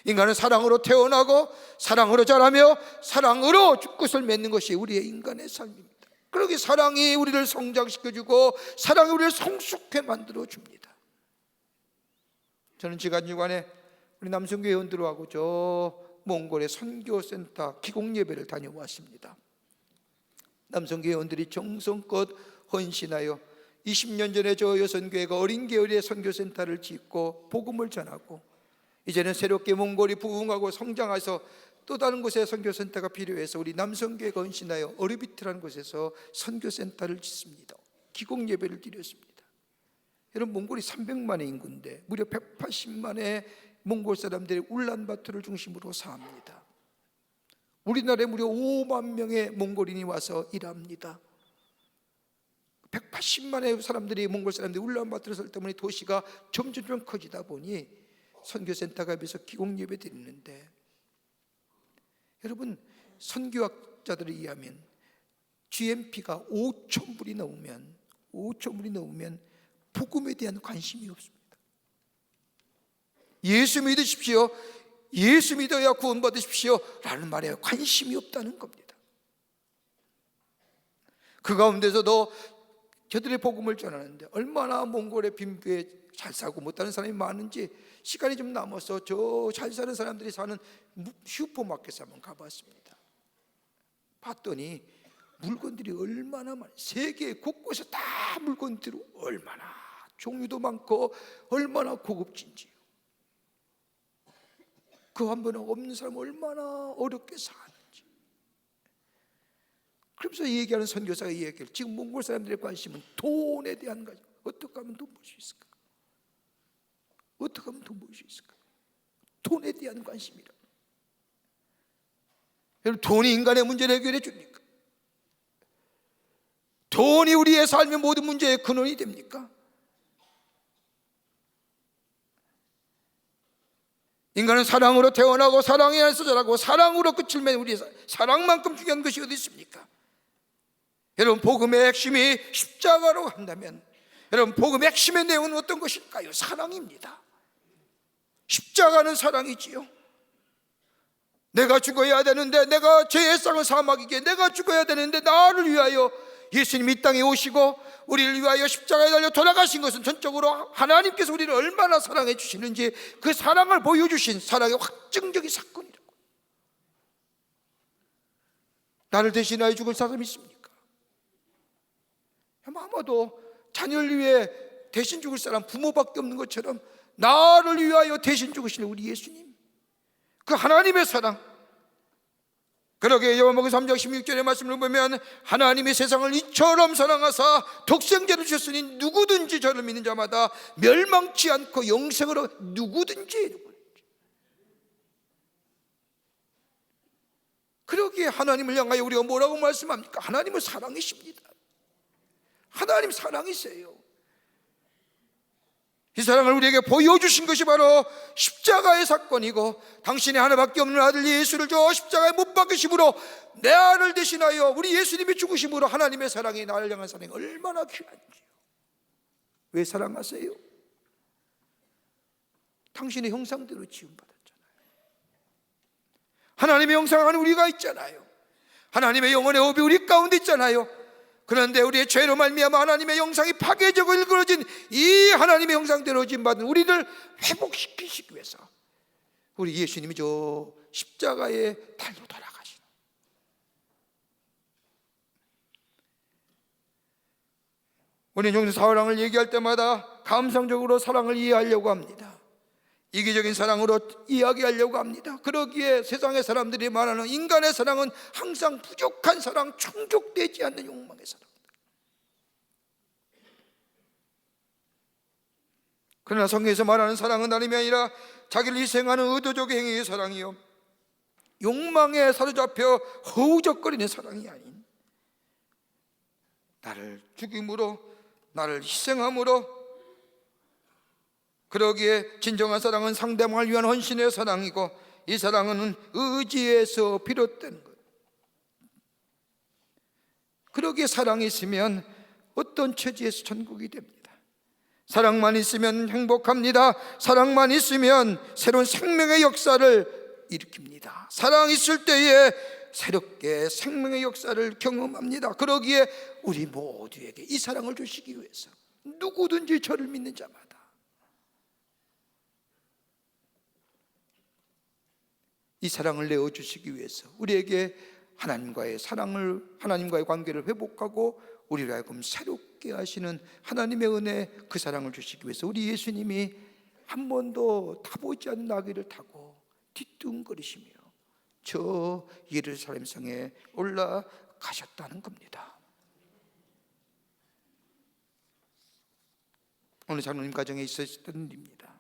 인간은 사랑으로 태어나고 사랑으로 자라며 사랑으로 끝을 맺는 것이 우리의 인간의 삶입니다. 그러기 사랑이 우리를 성장시켜주고 사랑이 우리를 성숙해 만들어줍니다. 저는 지간주간에 우리 남성교회 회원들하고 저 몽골의 선교센터 기공예배를 다녀왔습니다. 남성교회 회원들이 정성껏 헌신하여 20년 전에 저 여선교회가 어린 계열의 선교센터를 짓고 복음을 전하고 이제는 새롭게 몽골이 부흥하고 성장해서 또 다른 곳에 선교센터가 필요해서 우리 남성교회가 헌신하여 어르비트라는 곳에서 선교센터를 짓습니다. 기공예배를 드렸습니다. 여러분, 몽골이 300만의 인구인데 무려 180만의 몽골 사람들이 울란바토르를 중심으로 삽니다. 우리나라에 무려 5만 명의 몽골인이 와서 일합니다. 180만의 사람들이 몽골 사람들이 울란바토르 살 때문에 도시가 점점 커지다 보니 선교센터가 옆에서 기공예배 드리는데 여러분, 선교학자들에 의하면 GNP가 5,000불이 넘으면 복음에 대한 관심이 없습니다. 예수 믿으십시오, 예수 믿어야 구원받으십시오 라는 말에 관심이 없다는 겁니다. 그 가운데서도 저들의 복음을 전하는데 얼마나 몽골의 빈부에 잘 살고 못하는 사람이 많은지 시간이 좀 남아서 저 잘 사는 사람들이 사는 슈퍼마켓에 한번 가봤습니다. 봤더니 물건들이 얼마나 많아요. 세계 곳곳에 다 물건들이 얼마나 종류도 많고 얼마나 고급진지요. 그 한 번에 없는 사람은 얼마나 어렵게 사는지. 그러면서 얘기하는 선교사가 얘기해요. 지금 몽골 사람들의 관심은 돈에 대한 거죠. 어떻게 하면 돈 벌 수 있을까? 어떻게 하면 돈 벌 수 있을까? 돈에 대한 관심이라. 여러분, 돈이 인간의 문제를 해결해 줍니까? 돈이 우리의 삶의 모든 문제의 근원이 됩니까? 인간은 사랑으로 태어나고 사랑에 안에서 자라고 사랑으로 끝을 맺는 우리의 사랑만큼 중요한 것이 어디 있습니까? 여러분, 복음의 핵심이 십자가로 한다면 여러분, 복음의 핵심의 내용은 어떤 것일까요? 사랑입니다. 십자가는 사랑이지요. 내가 죽어야 되는데, 내가 죄의 쌍을 사막이기에 내가 죽어야 되는데 나를 위하여 예수님이 이 땅에 오시고 우리를 위하여 십자가에 달려 돌아가신 것은 전적으로 하나님께서 우리를 얼마나 사랑해 주시는지 그 사랑을 보여주신 사랑의 확증적인 사건이라고. 나를 대신하여 죽을 사람이 있습니까? 아마도 자녀를 위해 대신 죽을 사람 부모밖에 없는 것처럼 나를 위하여 대신 죽으시는 우리 예수님, 그 하나님의 사랑. 그러게 요한복음 3장 16절의 말씀을 보면 하나님의 세상을 이처럼 사랑하사 독생자를 주셨으니 누구든지 저를 믿는 자마다 멸망치 않고 영생으로 누구든지. 그러기에 하나님을 향하여 우리가 뭐라고 말씀합니까? 하나님은 사랑이십니다. 하나님 사랑이세요. 이 사랑을 우리에게 보여주신 것이 바로 십자가의 사건이고, 당신의 하나밖에 없는 아들 예수를 저 십자가에 못 박으심으로 내 아를 대신하여 우리 예수님이 죽으심으로 하나님의 사랑이 나를 향한 사랑이 얼마나 귀한지요. 왜 사랑하세요? 당신의 형상대로 지음받았잖아요. 하나님의 형상 안에 우리가 있잖아요. 하나님의 영혼의 호흡이 우리 가운데 있잖아요. 그런데 우리의 죄로 말미암아 하나님의 형상이 파괴되고 일그러진 이 하나님의 형상대로 지음받은 우리를 회복시키시기 위해서 우리 예수님이 저 십자가의 달로 돌아가시는, 우리는 여기서 사랑을 얘기할 때마다 감상적으로 사랑을 이해하려고 합니다. 이기적인 사랑으로 이야기하려고 합니다. 그러기에 세상의 사람들이 말하는 인간의 사랑은 항상 부족한 사랑, 충족되지 않는 욕망의 사랑. 그러나 성경에서 말하는 사랑은 다름이 아니라 자기를 희생하는 의도적 행위의 사랑이요, 욕망에 사로잡혀 허우적거리는 사랑이 아닌 나를 죽임으로, 나를 희생함으로. 그러기에 진정한 사랑은 상대방을 위한 헌신의 사랑이고, 이 사랑은 의지에서 비롯된 것. 그러기에 사랑이 있으면 어떤 처지에서 천국이 됩니다. 사랑만 있으면 행복합니다. 사랑만 있으면 새로운 생명의 역사를 일으킵니다. 사랑이 있을 때에 새롭게 생명의 역사를 경험합니다. 그러기에 우리 모두에게 이 사랑을 주시기 위해서 누구든지 저를 믿는 자마다 이 사랑을 내어주시기 위해서 우리에게 하나님과의 사랑을, 하나님과의 관계를 회복하고 우리를 하여금 새롭게 하시는 하나님의 은혜, 그 사랑을 주시기 위해서 우리 예수님이 한 번도 타보지 않은 나귀를 타고 뒤뚱거리시며 저 예루살렘 성에 올라가셨다는 겁니다. 오늘 장로님 가정에 있었던 일입니다.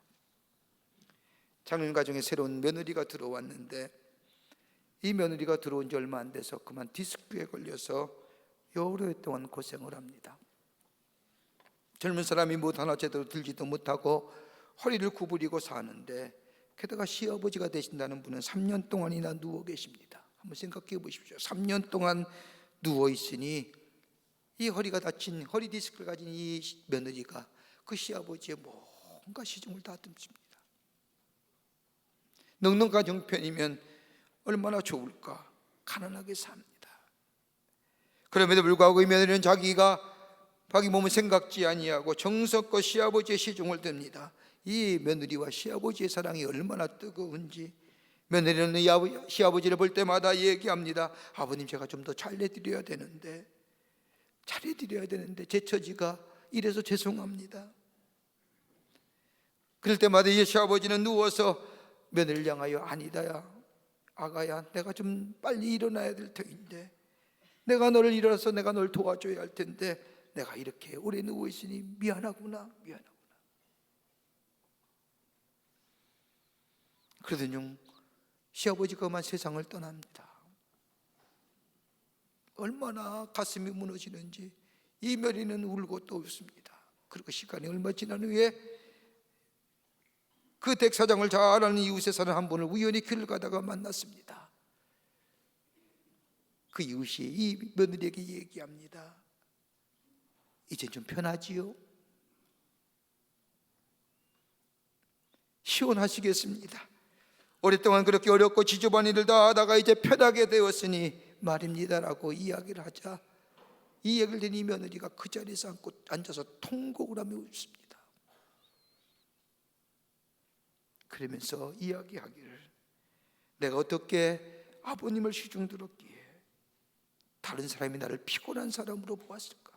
장로님 가정에 새로운 며느리가 들어왔는데, 이 며느리가 들어온 지 얼마 안 돼서 그만 디스크에 걸려서 여러 해 동안 고생을 합니다. 젊은 사람이 못 하나 제대로 들지도 못하고 허리를 구부리고 사는데, 게다가 시아버지가 되신다는 분은 3년 동안이나 누워 계십니다. 한번 생각해 보십시오. 3년 동안 누워 있으니 이 허리가 다친, 허리 디스크를 가진 이 며느리가 그 시아버지의 뭔가 시중을 다듬습니다. 넉넉한 형편이면 얼마나 좋을까. 가난하게 삽니다. 그럼에도 불구하고 이 며느리는 자기 몸을 생각지 아니하고 정성껏 시아버지의 시중을 듭니다. 이 며느리와 시아버지의 사랑이 얼마나 뜨거운지 며느리는 시아버지를 볼 때마다 얘기합니다. 아버님, 제가 좀 더 잘해드려야 되는데 제 처지가 이래서 죄송합니다. 그럴 때마다 이 시아버지는 누워서 며느리를 향하여, 아니다야, 아가야, 내가 좀 빨리 일어나야 될 터인데, 내가 너를 일어나서 내가 널 도와줘야 할 텐데 내가 이렇게 오래 누워있으니 미안하구나. 그러더니 시아버지가 그만 세상을 떠납니다. 얼마나 가슴이 무너지는지 이 며느리는 울고 또 웃습니다. 그리고 시간이 얼마 지난 후에 그 댁사장을 잘 아는 이웃에 사는 한 분을 우연히 길을 가다가 만났습니다. 그 이웃이 이 며느리에게 얘기합니다. 이제 좀 편하지요? 시원하시겠습니다. 오랫동안 그렇게 어렵고 지저분한 일을 다 하다가 이제 편하게 되었으니 말입니다라고 이야기를 하자, 이 얘기를 들은 이 며느리가 그 자리에서 앉아서 통곡을 하며 웃습니다. 그러면서 이야기하기를, 내가 어떻게 아버님을 시중 들었기에 다른 사람이 나를 피곤한 사람으로 보았을까?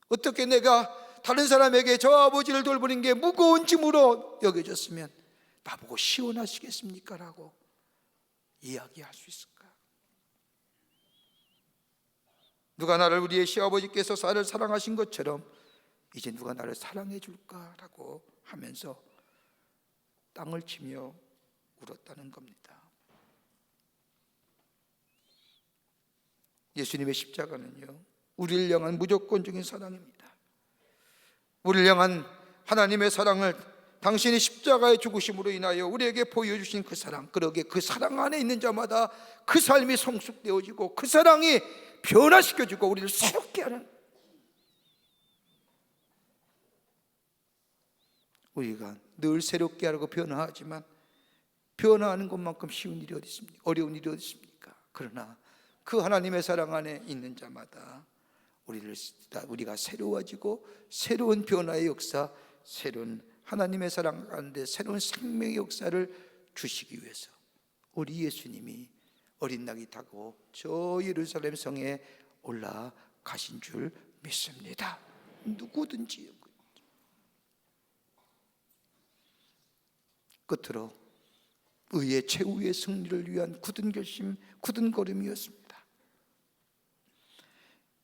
어떻게 내가 다른 사람에게 저 아버지를 돌보는 게 무거운 짐으로 여겨졌으면 나보고 시원하시겠습니까? 라고 이야기할 수 있을까? 누가 나를 우리의 시아버지께서 나를 사랑하신 것처럼 이제 누가 나를 사랑해 줄까라고 하면서 땅을 치며 울었다는 겁니다. 예수님의 십자가는요, 우리를 향한 무조건적인 사랑입니다. 우리를 향한 하나님의 사랑을 당신이 십자가의 죽으심으로 인하여 우리에게 보여주신 그 사랑, 그러기에 그 사랑 안에 있는 자마다 그 삶이 성숙되어지고 그 사랑이 변화시켜주고 우리를 새롭게 하는, 우리가 늘 새롭게 하려고 변화하지만 변화하는 것만큼 쉬운 일이 어디 있습니까? 어려운 일이 어디 있습니까? 그러나 그 하나님의 사랑 안에 있는 자마다 우리가 새로워지고 새로운 변화의 역사, 새로운 하나님의 사랑 가운데 새로운 생명의 역사를 주시기 위해서 우리 예수님이 어린 낙이 타고 저 예루살렘 성에 올라가신 줄 믿습니다. 누구든지. 끝으로 의의 최후의 승리를 위한 굳은 결심, 굳은 걸음이었습니다.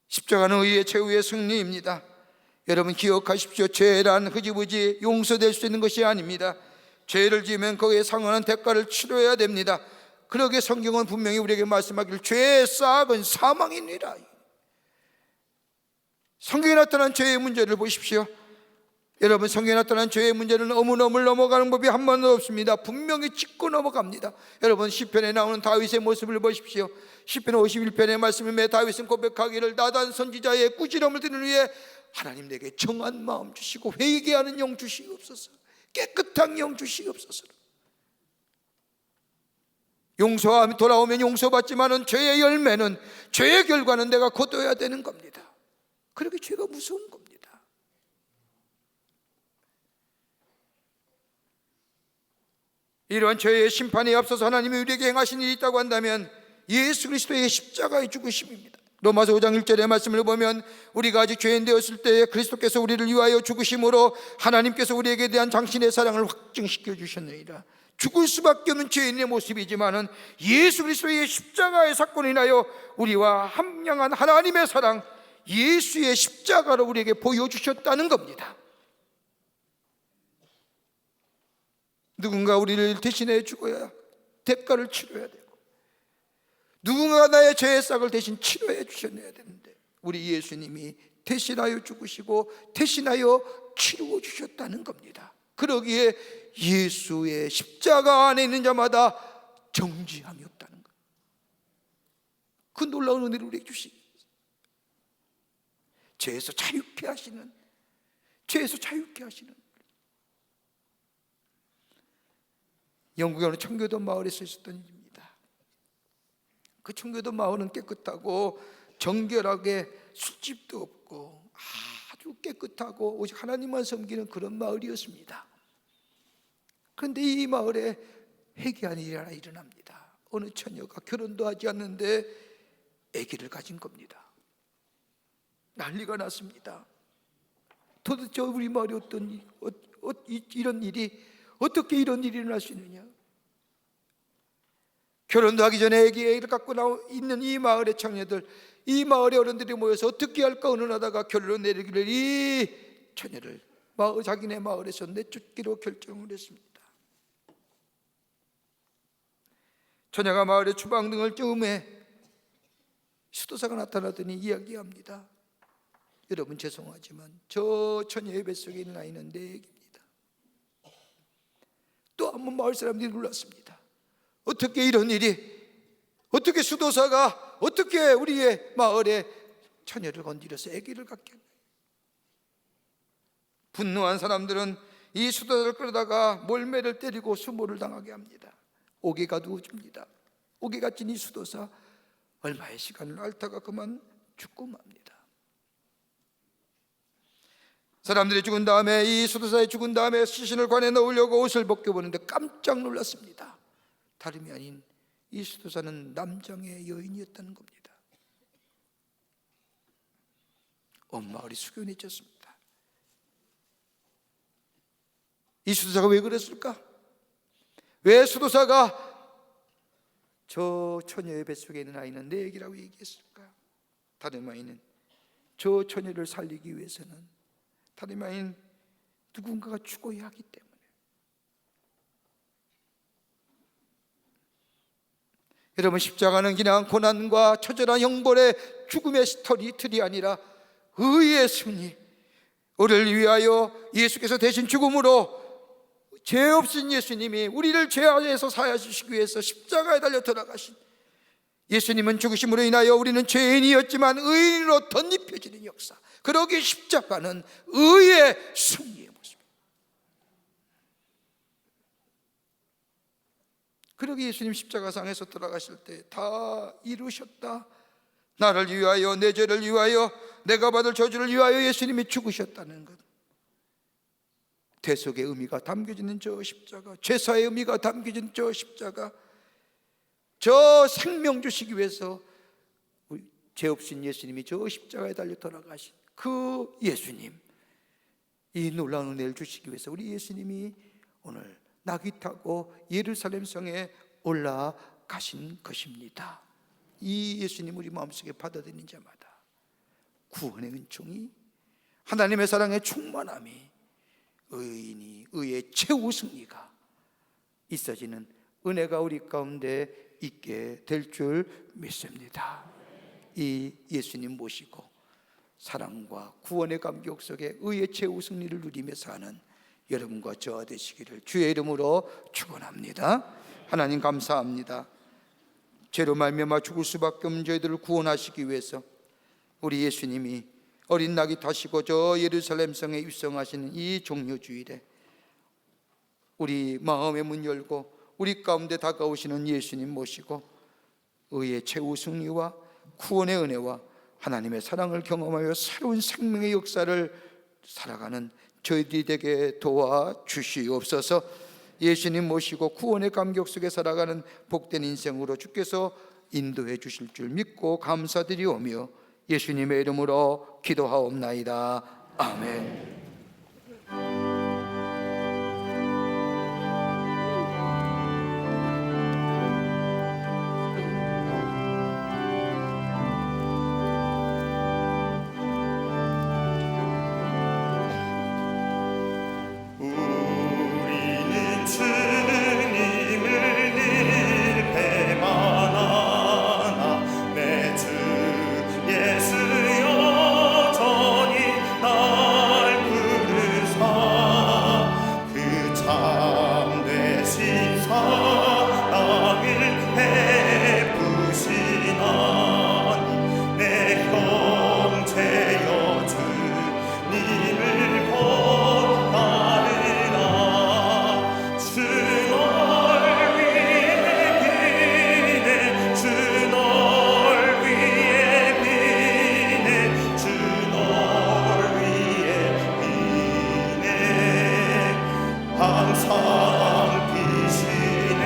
십자가는 의의 최후의 승리입니다. 여러분 기억하십시오. 죄란 흐지부지 용서될 수 있는 것이 아닙니다. 죄를 지으면 거기에 상응하는 대가를 치러야 됩니다. 그러기에 성경은 분명히 우리에게 말씀하기를 죄의 싹은 사망이니라. 성경에 나타난 죄의 문제를 보십시오. 여러분 성경에 나타난 죄의 문제는 어물어물 넘어가는 법이 한 번도 없습니다. 분명히 짚고 넘어갑니다. 여러분 시편에 나오는 다윗의 모습을 보십시오. 시편 51편의 말씀에 다윗은 고백하기를, 나단 선지자의 꾸지람을 들은 후에 하나님 내게 정한 마음 주시고 회개하는 영 주시옵소서, 깨끗한 영 주시옵소서. 용서함이 돌아오면 용서받지만은 죄의 열매는, 죄의 결과는 내가 거둬야 되는 겁니다. 그렇게 죄가 무서운 겁니다. 이러한 죄의 심판에 앞서서 하나님이 우리에게 행하신 일이 있다고 한다면 예수 그리스도의 십자가의 죽으심입니다. 로마서 5장 1절의 말씀을 보면 우리가 아직 죄인 되었을 때에 그리스도께서 우리를 위하여 죽으심으로 하나님께서 우리에게 대한 당신의 사랑을 확증시켜 주셨느니라. 죽을 수밖에 없는 죄인의 모습이지만은 예수 그리스도의 십자가의 사건을 인하여 우리와 함량한 하나님의 사랑, 예수의 십자가로 우리에게 보여주셨다는 겁니다. 누군가 우리를 대신해 죽어야 대가를 치러야 되고, 누군가 나의 죄의 싹을 대신 치료해 주셔야 되는데 우리 예수님이 대신하여 죽으시고 대신하여 치루어 주셨다는 겁니다. 그러기에 예수의 십자가 안에 있는 자마다 정죄함이 없다는 것, 그 놀라운 은혜를 우리에게 주시기 위해서 죄에서 자유케 하시는, 죄에서 자유케 하시는. 영국에 어느 청교도 마을에서 있었던 일입니다. 그 청교도 마을은 깨끗하고 정결하게 술집도 없고 아주 깨끗하고 오직 하나님만 섬기는 그런 마을이었습니다. 그런데 이 마을에 회개한 일이 하나 일어납니다. 어느 처녀가 결혼도 하지 않는데 아기를 가진 겁니다. 난리가 났습니다. 도대체 우리 마을에 이런 일이 어떻게 이런 일이 일어날 수 있느냐? 결혼도 하기 전에 아기를 갖고 있는 이 마을의 청년들, 이 마을의 어른들이 모여서 어떻게 할까 의논하다가 결론 내리기를 이 처녀를 자기네 마을에서 내쫓기로 결정을 했습니다. 처녀가 마을의 주방 등을 쯤에 수도사가 나타나더니 이야기합니다. 여러분 죄송하지만 저 처녀의 뱃속에 있는 아이는 내 아기입니다. 또 한 번 마을 사람들이 놀랐습니다. 어떻게 이런 일이, 어떻게 수도사가 어떻게 우리의 마을에 처녀를 건드려서 아기를 갖게 했나요? 분노한 사람들은 이 수도사를 끌어다가 몰매를 때리고 수모를 당하게 합니다. 옥에 가두어줍니다. 옥에 갇힌 이 수도사 얼마의 시간을 앓다가 그만 죽고 맙니다. 사람들이 죽은 다음에, 이 수도사의 죽은 다음에 시신을 관에 넣으려고 옷을 벗겨보는데 깜짝 놀랐습니다. 다름이 아닌 이 수도사는 남장의 여인이었다는 겁니다. 온 마을이 숙연해졌습니다. 이 수도사가 왜 그랬을까? 왜 수도사가 저 처녀의 뱃속에 있는 아이는 내 얘기라고 얘기했을까? 다름 아닌 저 처녀를 살리기 위해서는 다름 아닌 누군가가 죽어야 하기 때문에. 여러분, 십자가는 그냥 고난과 처절한 형벌의 죽음의 틀이 아니라 의의 승리, 우리를 위하여 예수께서 대신 죽음으로 죄 없으신 예수님이 우리를 죄 안에서 사하시기 위해서 십자가에 달려 돌아가신, 예수님은 죽으심으로 인하여 우리는 죄인이었지만 의인으로 덧입혀지는 역사, 그러기에 십자가는 의의 승리의 모습입니다. 그러기에 예수님 십자가상에서 돌아가실 때 다 이루셨다, 나를 위하여, 내 죄를 위하여, 내가 받을 저주를 위하여 예수님이 죽으셨다는 것, 대속의 의미가 담겨지는 저 십자가, 죄사의 의미가 담겨진 저 십자가, 저 생명 주시기 위해서 죄 없으신 예수님이 저 십자가에 달려 돌아가신 그 예수님, 이 놀라운 은혜를 주시기 위해서 우리 예수님이 오늘 나귀 타고 예루살렘 성에 올라가신 것입니다. 이 예수님 우리 마음속에 받아들이는 자마다 구원의 은총이, 하나님의 사랑의 충만함이, 의인이 의의 최후 승리가 있어지는 은혜가 우리 가운데 있게 될 줄 믿습니다. 이 예수님 모시고 사랑과 구원의 감격 속에 의의 최후 승리를 누리며 사는 여러분과 저와 되시기를 주의 이름으로 축원합니다. 하나님 감사합니다. 죄로 말미암아 죽을 수밖에 없는 저희들을 구원하시기 위해서 우리 예수님이 어린 낙이 타시고 저 예루살렘 성에 입성하시는 이 종료주일에 우리 마음의 문 열고 우리 가운데 다가오시는 예수님 모시고 의의 최후 승리와 구원의 은혜와 하나님의 사랑을 경험하여 새로운 생명의 역사를 살아가는 저희들이 되게 도와주시옵소서. 예수님 모시고 구원의 감격 속에 살아가는 복된 인생으로 주께서 인도해 주실 줄 믿고 감사드리오며 예수님의 이름으로 기도하옵나이다. 아멘. 우리는 주님을 늘 배반하나 내 주 예수 여전히 날 부르사 그 참되신 사랑을 베푸시나니 내 형제여 주님을 항상 비시네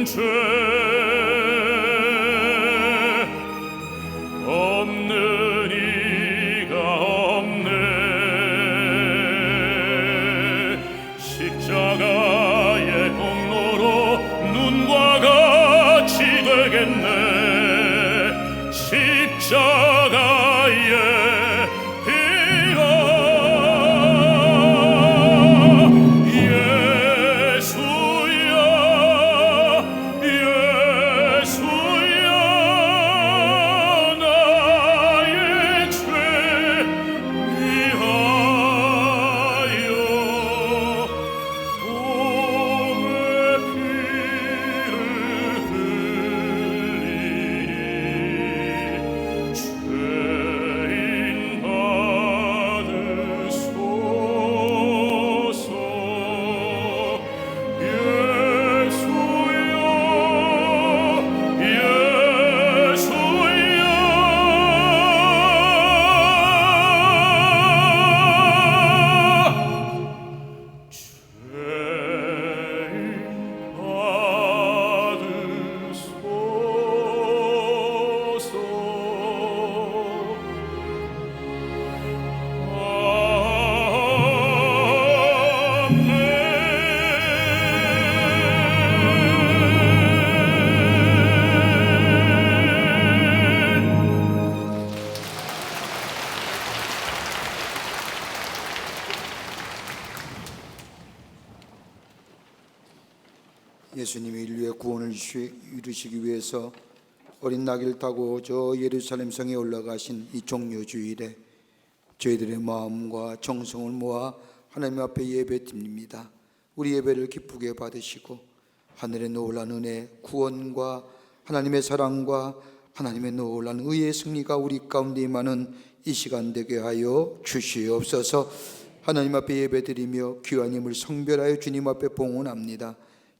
죄 없는 이가 없네. 십자가의 공로로 눈과 같이 되겠네. 십자가의 피로 예수야 예수야 나의 죄 위하여 몸의 피를 흘리니 죄인 받으소서. 예수님이 인류의 구원을 이루시기 위해서 어린 나귀를 타고 저 예루살렘 성에 올라가신 이 종료주일에 저희들의 마음과 정성을 모아 하나님 앞에 예배드립니다. 우리 예배를 기쁘게 받으시고 하늘의 놀라운 은혜, 구원과 하나님의 사랑과 하나님의 놀라운 의의 승리가 우리 가운데 임하는 이 시간 되게 하여 주시옵소서. 하나님 앞에 예배드리며 귀한 힘을 성별하여 주님 앞에 봉헌합니다.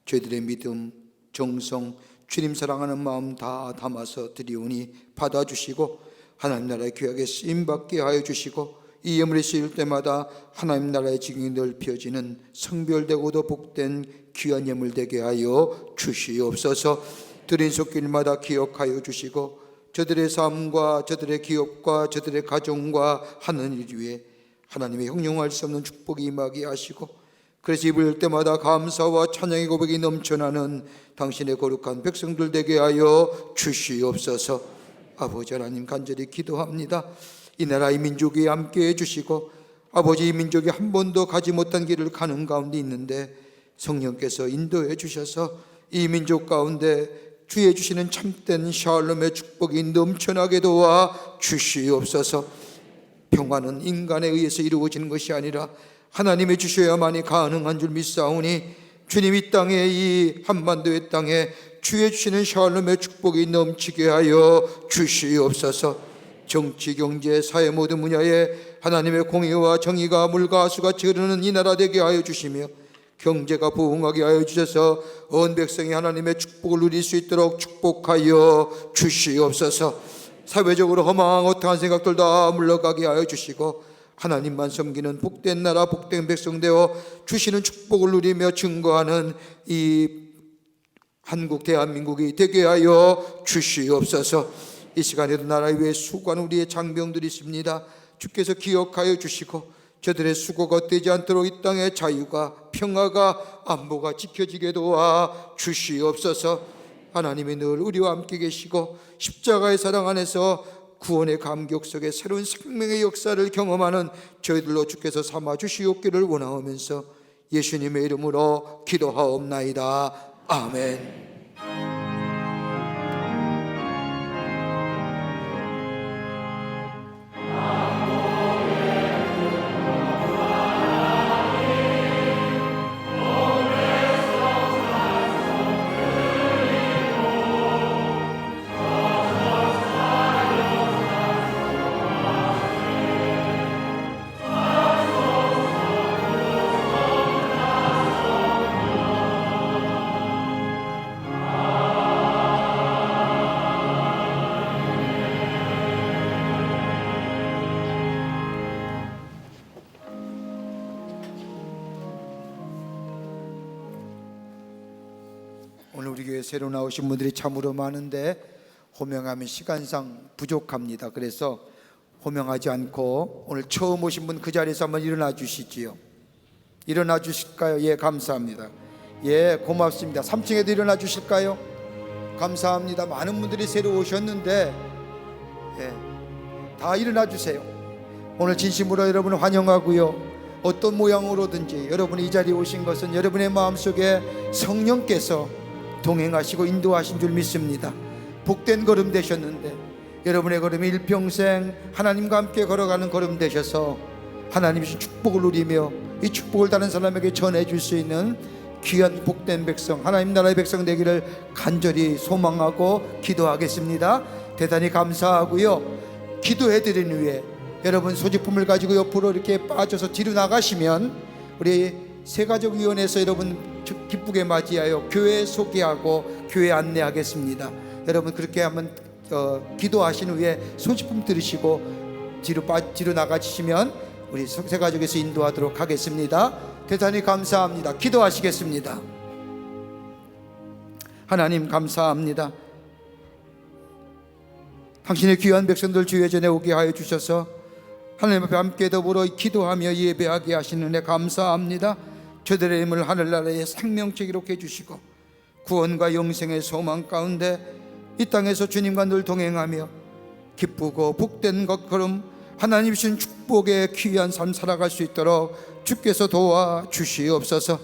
저희들의 믿음, 정성, 주님 사랑하는 마음 다 담아서 드리오니 받아주시고 하나님 나라의 귀하게 쓰임받게 하여 주시고 이 예물이 쓰일 때마다 하나님 나라의 지경이 넓혀지는 성별되고도 복된 귀한 예물 되게 하여 주시옵소서. 드린 손길마다 기억하여 주시고 저들의 삶과 저들의 기업과 저들의 가정과 하는 일 위에 하나님의 형용할 수 없는 축복이 임하게 하시고 그래서 입을 때마다 감사와 찬양의 고백이 넘쳐나는 당신의 거룩한 백성들 되게 하여 주시옵소서. 아버지 하나님 간절히 기도합니다. 이 나라 이 민족이 함께해 주시고 아버지 이 민족이 한 번도 가지 못한 길을 가는 가운데 있는데 성령께서 인도해 주셔서 이 민족 가운데 주의 주시는 참된 샬롬의 축복이 넘쳐나게 도와 주시옵소서. 평화는 인간에 의해서 이루어지는 것이 아니라 하나님이 주셔야만이 가능한 줄 믿사오니 주님 이 땅에 이 한반도의 땅에 주의 주시는 샬롬의 축복이 넘치게 하여 주시옵소서. 정치, 경제, 사회 모든 분야에 하나님의 공의와 정의가 물과 수같이 흐르는 이 나라 되게 하여 주시며 경제가 부흥하게 하여 주셔서 온 백성이 하나님의 축복을 누릴 수 있도록 축복하여 주시옵소서. 사회적으로 허망어탕한 생각들 다 물러가게 하여 주시고 하나님만 섬기는 복된 나라 복된 백성 되어 주시는 축복을 누리며 증거하는 이 한국 대한민국이 되게 하여 주시옵소서. 이 시간에도 나라 위에 수고하는 우리의 장병들이 있습니다. 주께서 기억하여 주시고 저들의 수고가 되지 않도록 이 땅의 자유가 평화가 안보가 지켜지게 도와 주시옵소서. 하나님이 늘 우리와 함께 계시고 십자가의 사랑 안에서 구원의 감격 속에 새로운 생명의 역사를 경험하는 저희들로 주께서 삼아 주시옵기를 원하오면서 예수님의 이름으로 기도하옵나이다. 아멘. 오늘 우리 교회 새로 나오신 분들이 참으로 많은데 호명하면 시간상 부족합니다. 그래서 호명하지 않고 오늘 처음 오신 분 그 자리에서 한번 일어나 주시지요. 일어나 주실까요? 예, 감사합니다. 예, 고맙습니다. 3층에도 일어나 주실까요? 감사합니다. 많은 분들이 새로 오셨는데 다 일어나 주세요. 오늘 진심으로 여러분을 환영하고요. 어떤 모양으로든지 여러분이 이 자리에 오신 것은 여러분의 마음속에 성령께서 동행하시고 인도하신 줄 믿습니다. 복된 걸음 되셨는데 여러분의 걸음이 일평생 하나님과 함께 걸어가는 걸음 되셔서 하나님의 축복을 누리며 이 축복을 다른 사람에게 전해줄 수 있는 귀한 복된 백성, 하나님 나라의 백성 되기를 간절히 소망하고 기도하겠습니다. 대단히 감사하고요. 기도해드린 후에 여러분 소지품을 가지고 옆으로 이렇게 빠져서 뒤로 나가시면 우리 새가족위원회에서 여러분 기쁘게 맞이하여 교회 소개하고 교회 안내하겠습니다. 여러분 그렇게 한번 기도하신 후에 소지품 들으시고 뒤로 나가시면 우리 새가족에서 인도하도록 하겠습니다. 대단히 감사합니다. 기도하시겠습니다. 하나님 감사합니다. 당신의 귀한 백성들 주의 전에 오게 하여 주셔서 하나님 앞에 함께 더불어 기도하며 예배하게 하시는 은혜 감사합니다. 저들의 힘을 하늘나라의 생명체 기록해 주시고 구원과 영생의 소망 가운데 이 땅에서 주님과 늘 동행하며 기쁘고 복된 것 걸음 하나님 주신 축복의 귀한 삶 살아갈 수 있도록 주께서 도와주시옵소서.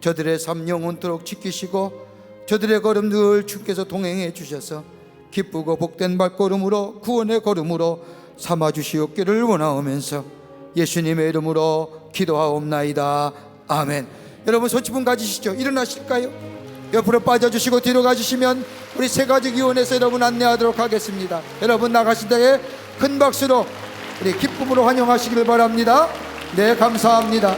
저들의 삶 영원토록 지키시고 저들의 걸음 늘 주께서 동행해 주셔서 기쁘고 복된 발걸음으로 구원의 걸음으로 삼아주시옵기를 원하오면서 예수님의 이름으로 기도하옵나이다. 아멘. 여러분 소지품 가지시죠. 일어나실까요? 옆으로 빠져주시고 뒤로 가주시면 우리 새가족위원회에서 여러분 안내하도록 하겠습니다. 여러분 나가신 때에 큰 박수로 우리 기쁨으로 환영하시길 바랍니다. 네, 감사합니다.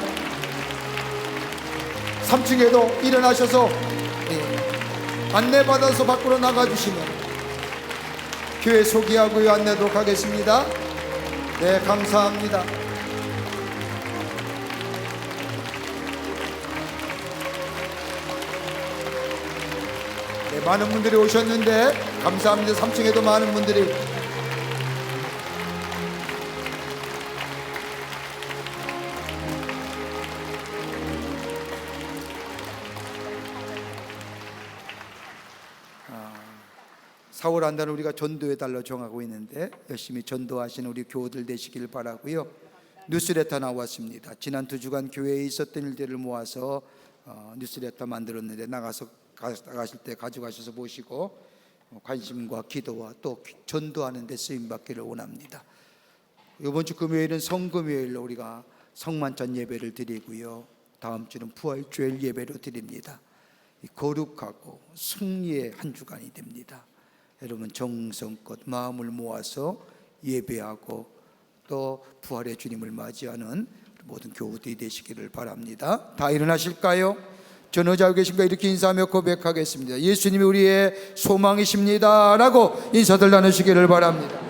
3층에도 일어나셔서 안내받아서 밖으로 나가주시면 교회 소개하고 안내하도록 하겠습니다. 네, 감사합니다. 네, 많은 분들이 오셨는데 감사합니다. 3층에도 많은 분들이 사월 한 달은 우리가 전도의 달로 정하고 있는데 열심히 전도하시는 우리 교우들 되시길 바라고요. 뉴스레터 나왔습니다. 지난 2주간 교회에 있었던 일들을 모아서 뉴스레터 만들었는데 나가실 때 가져가셔서 보시고 관심과 기도와 또 전도하는 데 쓰임받기를 원합니다. 이번 주 금요일은 성금요일로 우리가 성만찬 예배를 드리고요. 다음 주는 부활주일 예배로 드립니다. 거룩하고 승리의 한 주간이 됩니다. 여러분 정성껏 마음을 모아서 예배하고 또 부활의 주님을 맞이하는 모든 교우들이 되시기를 바랍니다. 다 일어나실까요? 전후자고 계신가 이렇게 인사하며 고백하겠습니다. 예수님이 우리의 소망이십니다 라고 인사들 나누시기를 바랍니다.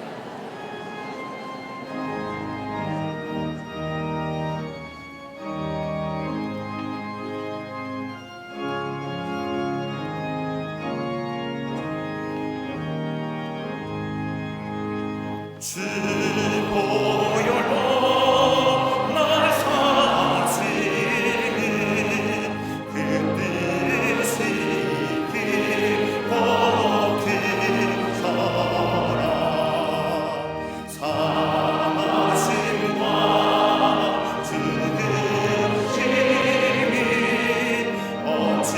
주 보혈로 날 사시니 그 뜻이 깊고 깊어라 사하심과 주 근심이 어찌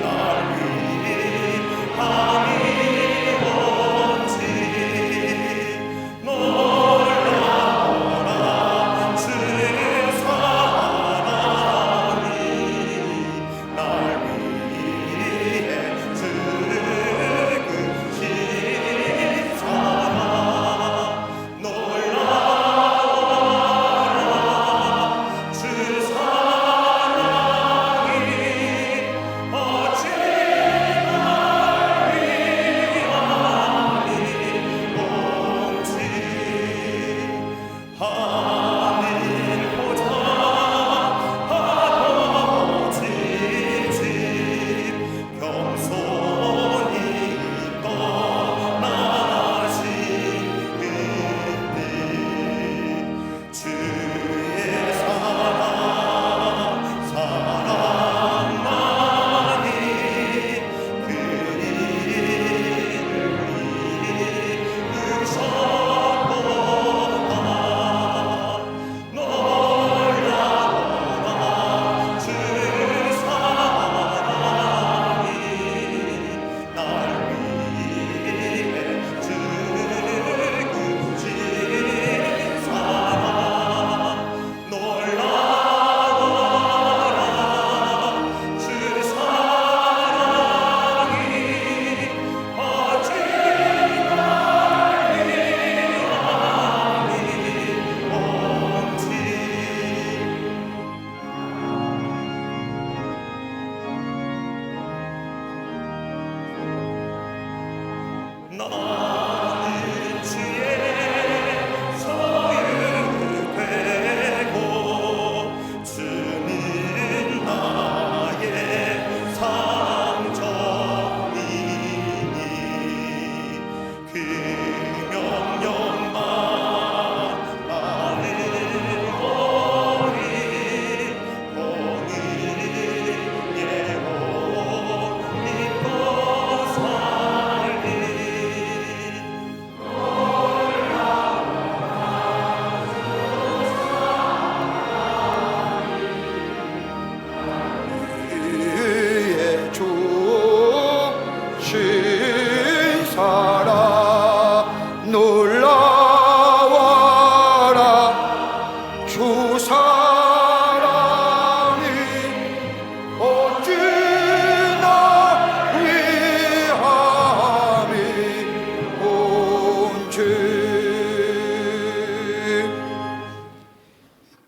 날 위함이 너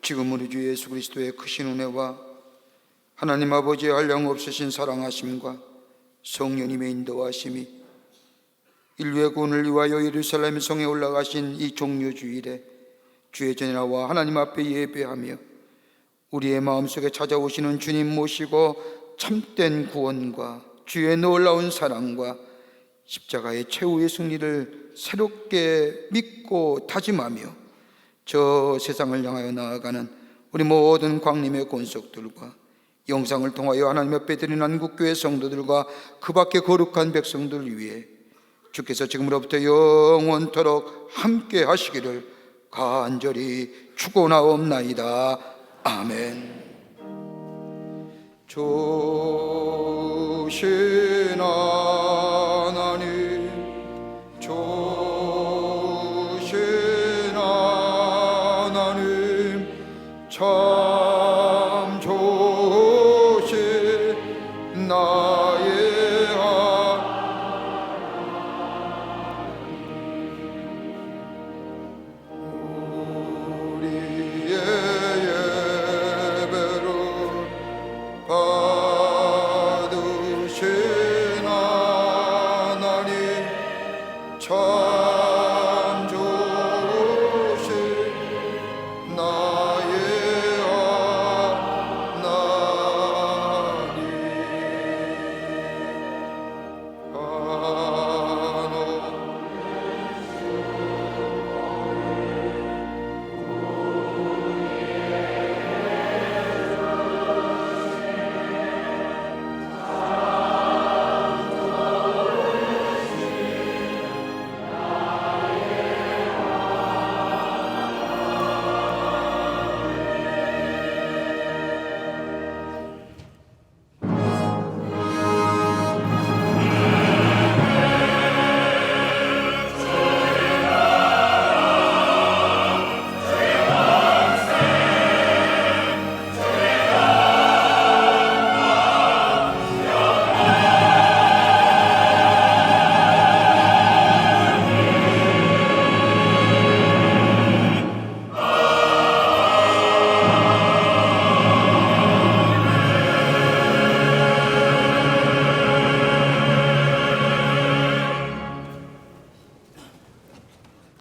지금 우리 주 예수 그리스도의 크신 은혜와 하나님 아버지의 한량없으신 사랑하심과 성령님의 인도하심이 인류의 구원을 위하여 예루살렘 성에 올라가신 이 종료주일에 주의 전에 나와 하나님 앞에 예배하며 우리의 마음속에 찾아오시는 주님 모시고 참된 구원과 주의 놀라운 사랑과 십자가의 최후의 승리를 새롭게 믿고 다짐하며 저 세상을 향하여 나아가는 우리 모든 광림의 권속들과 영상을 통하여 하나님 앞에 드리는 한국교회 성도들과 그 밖의 거룩한 백성들을 위해 주께서 지금으로부터 영원토록 함께 하시기를 간절히 축원하옵나이다. 아멘. 조신 하나님, 조신 하나님,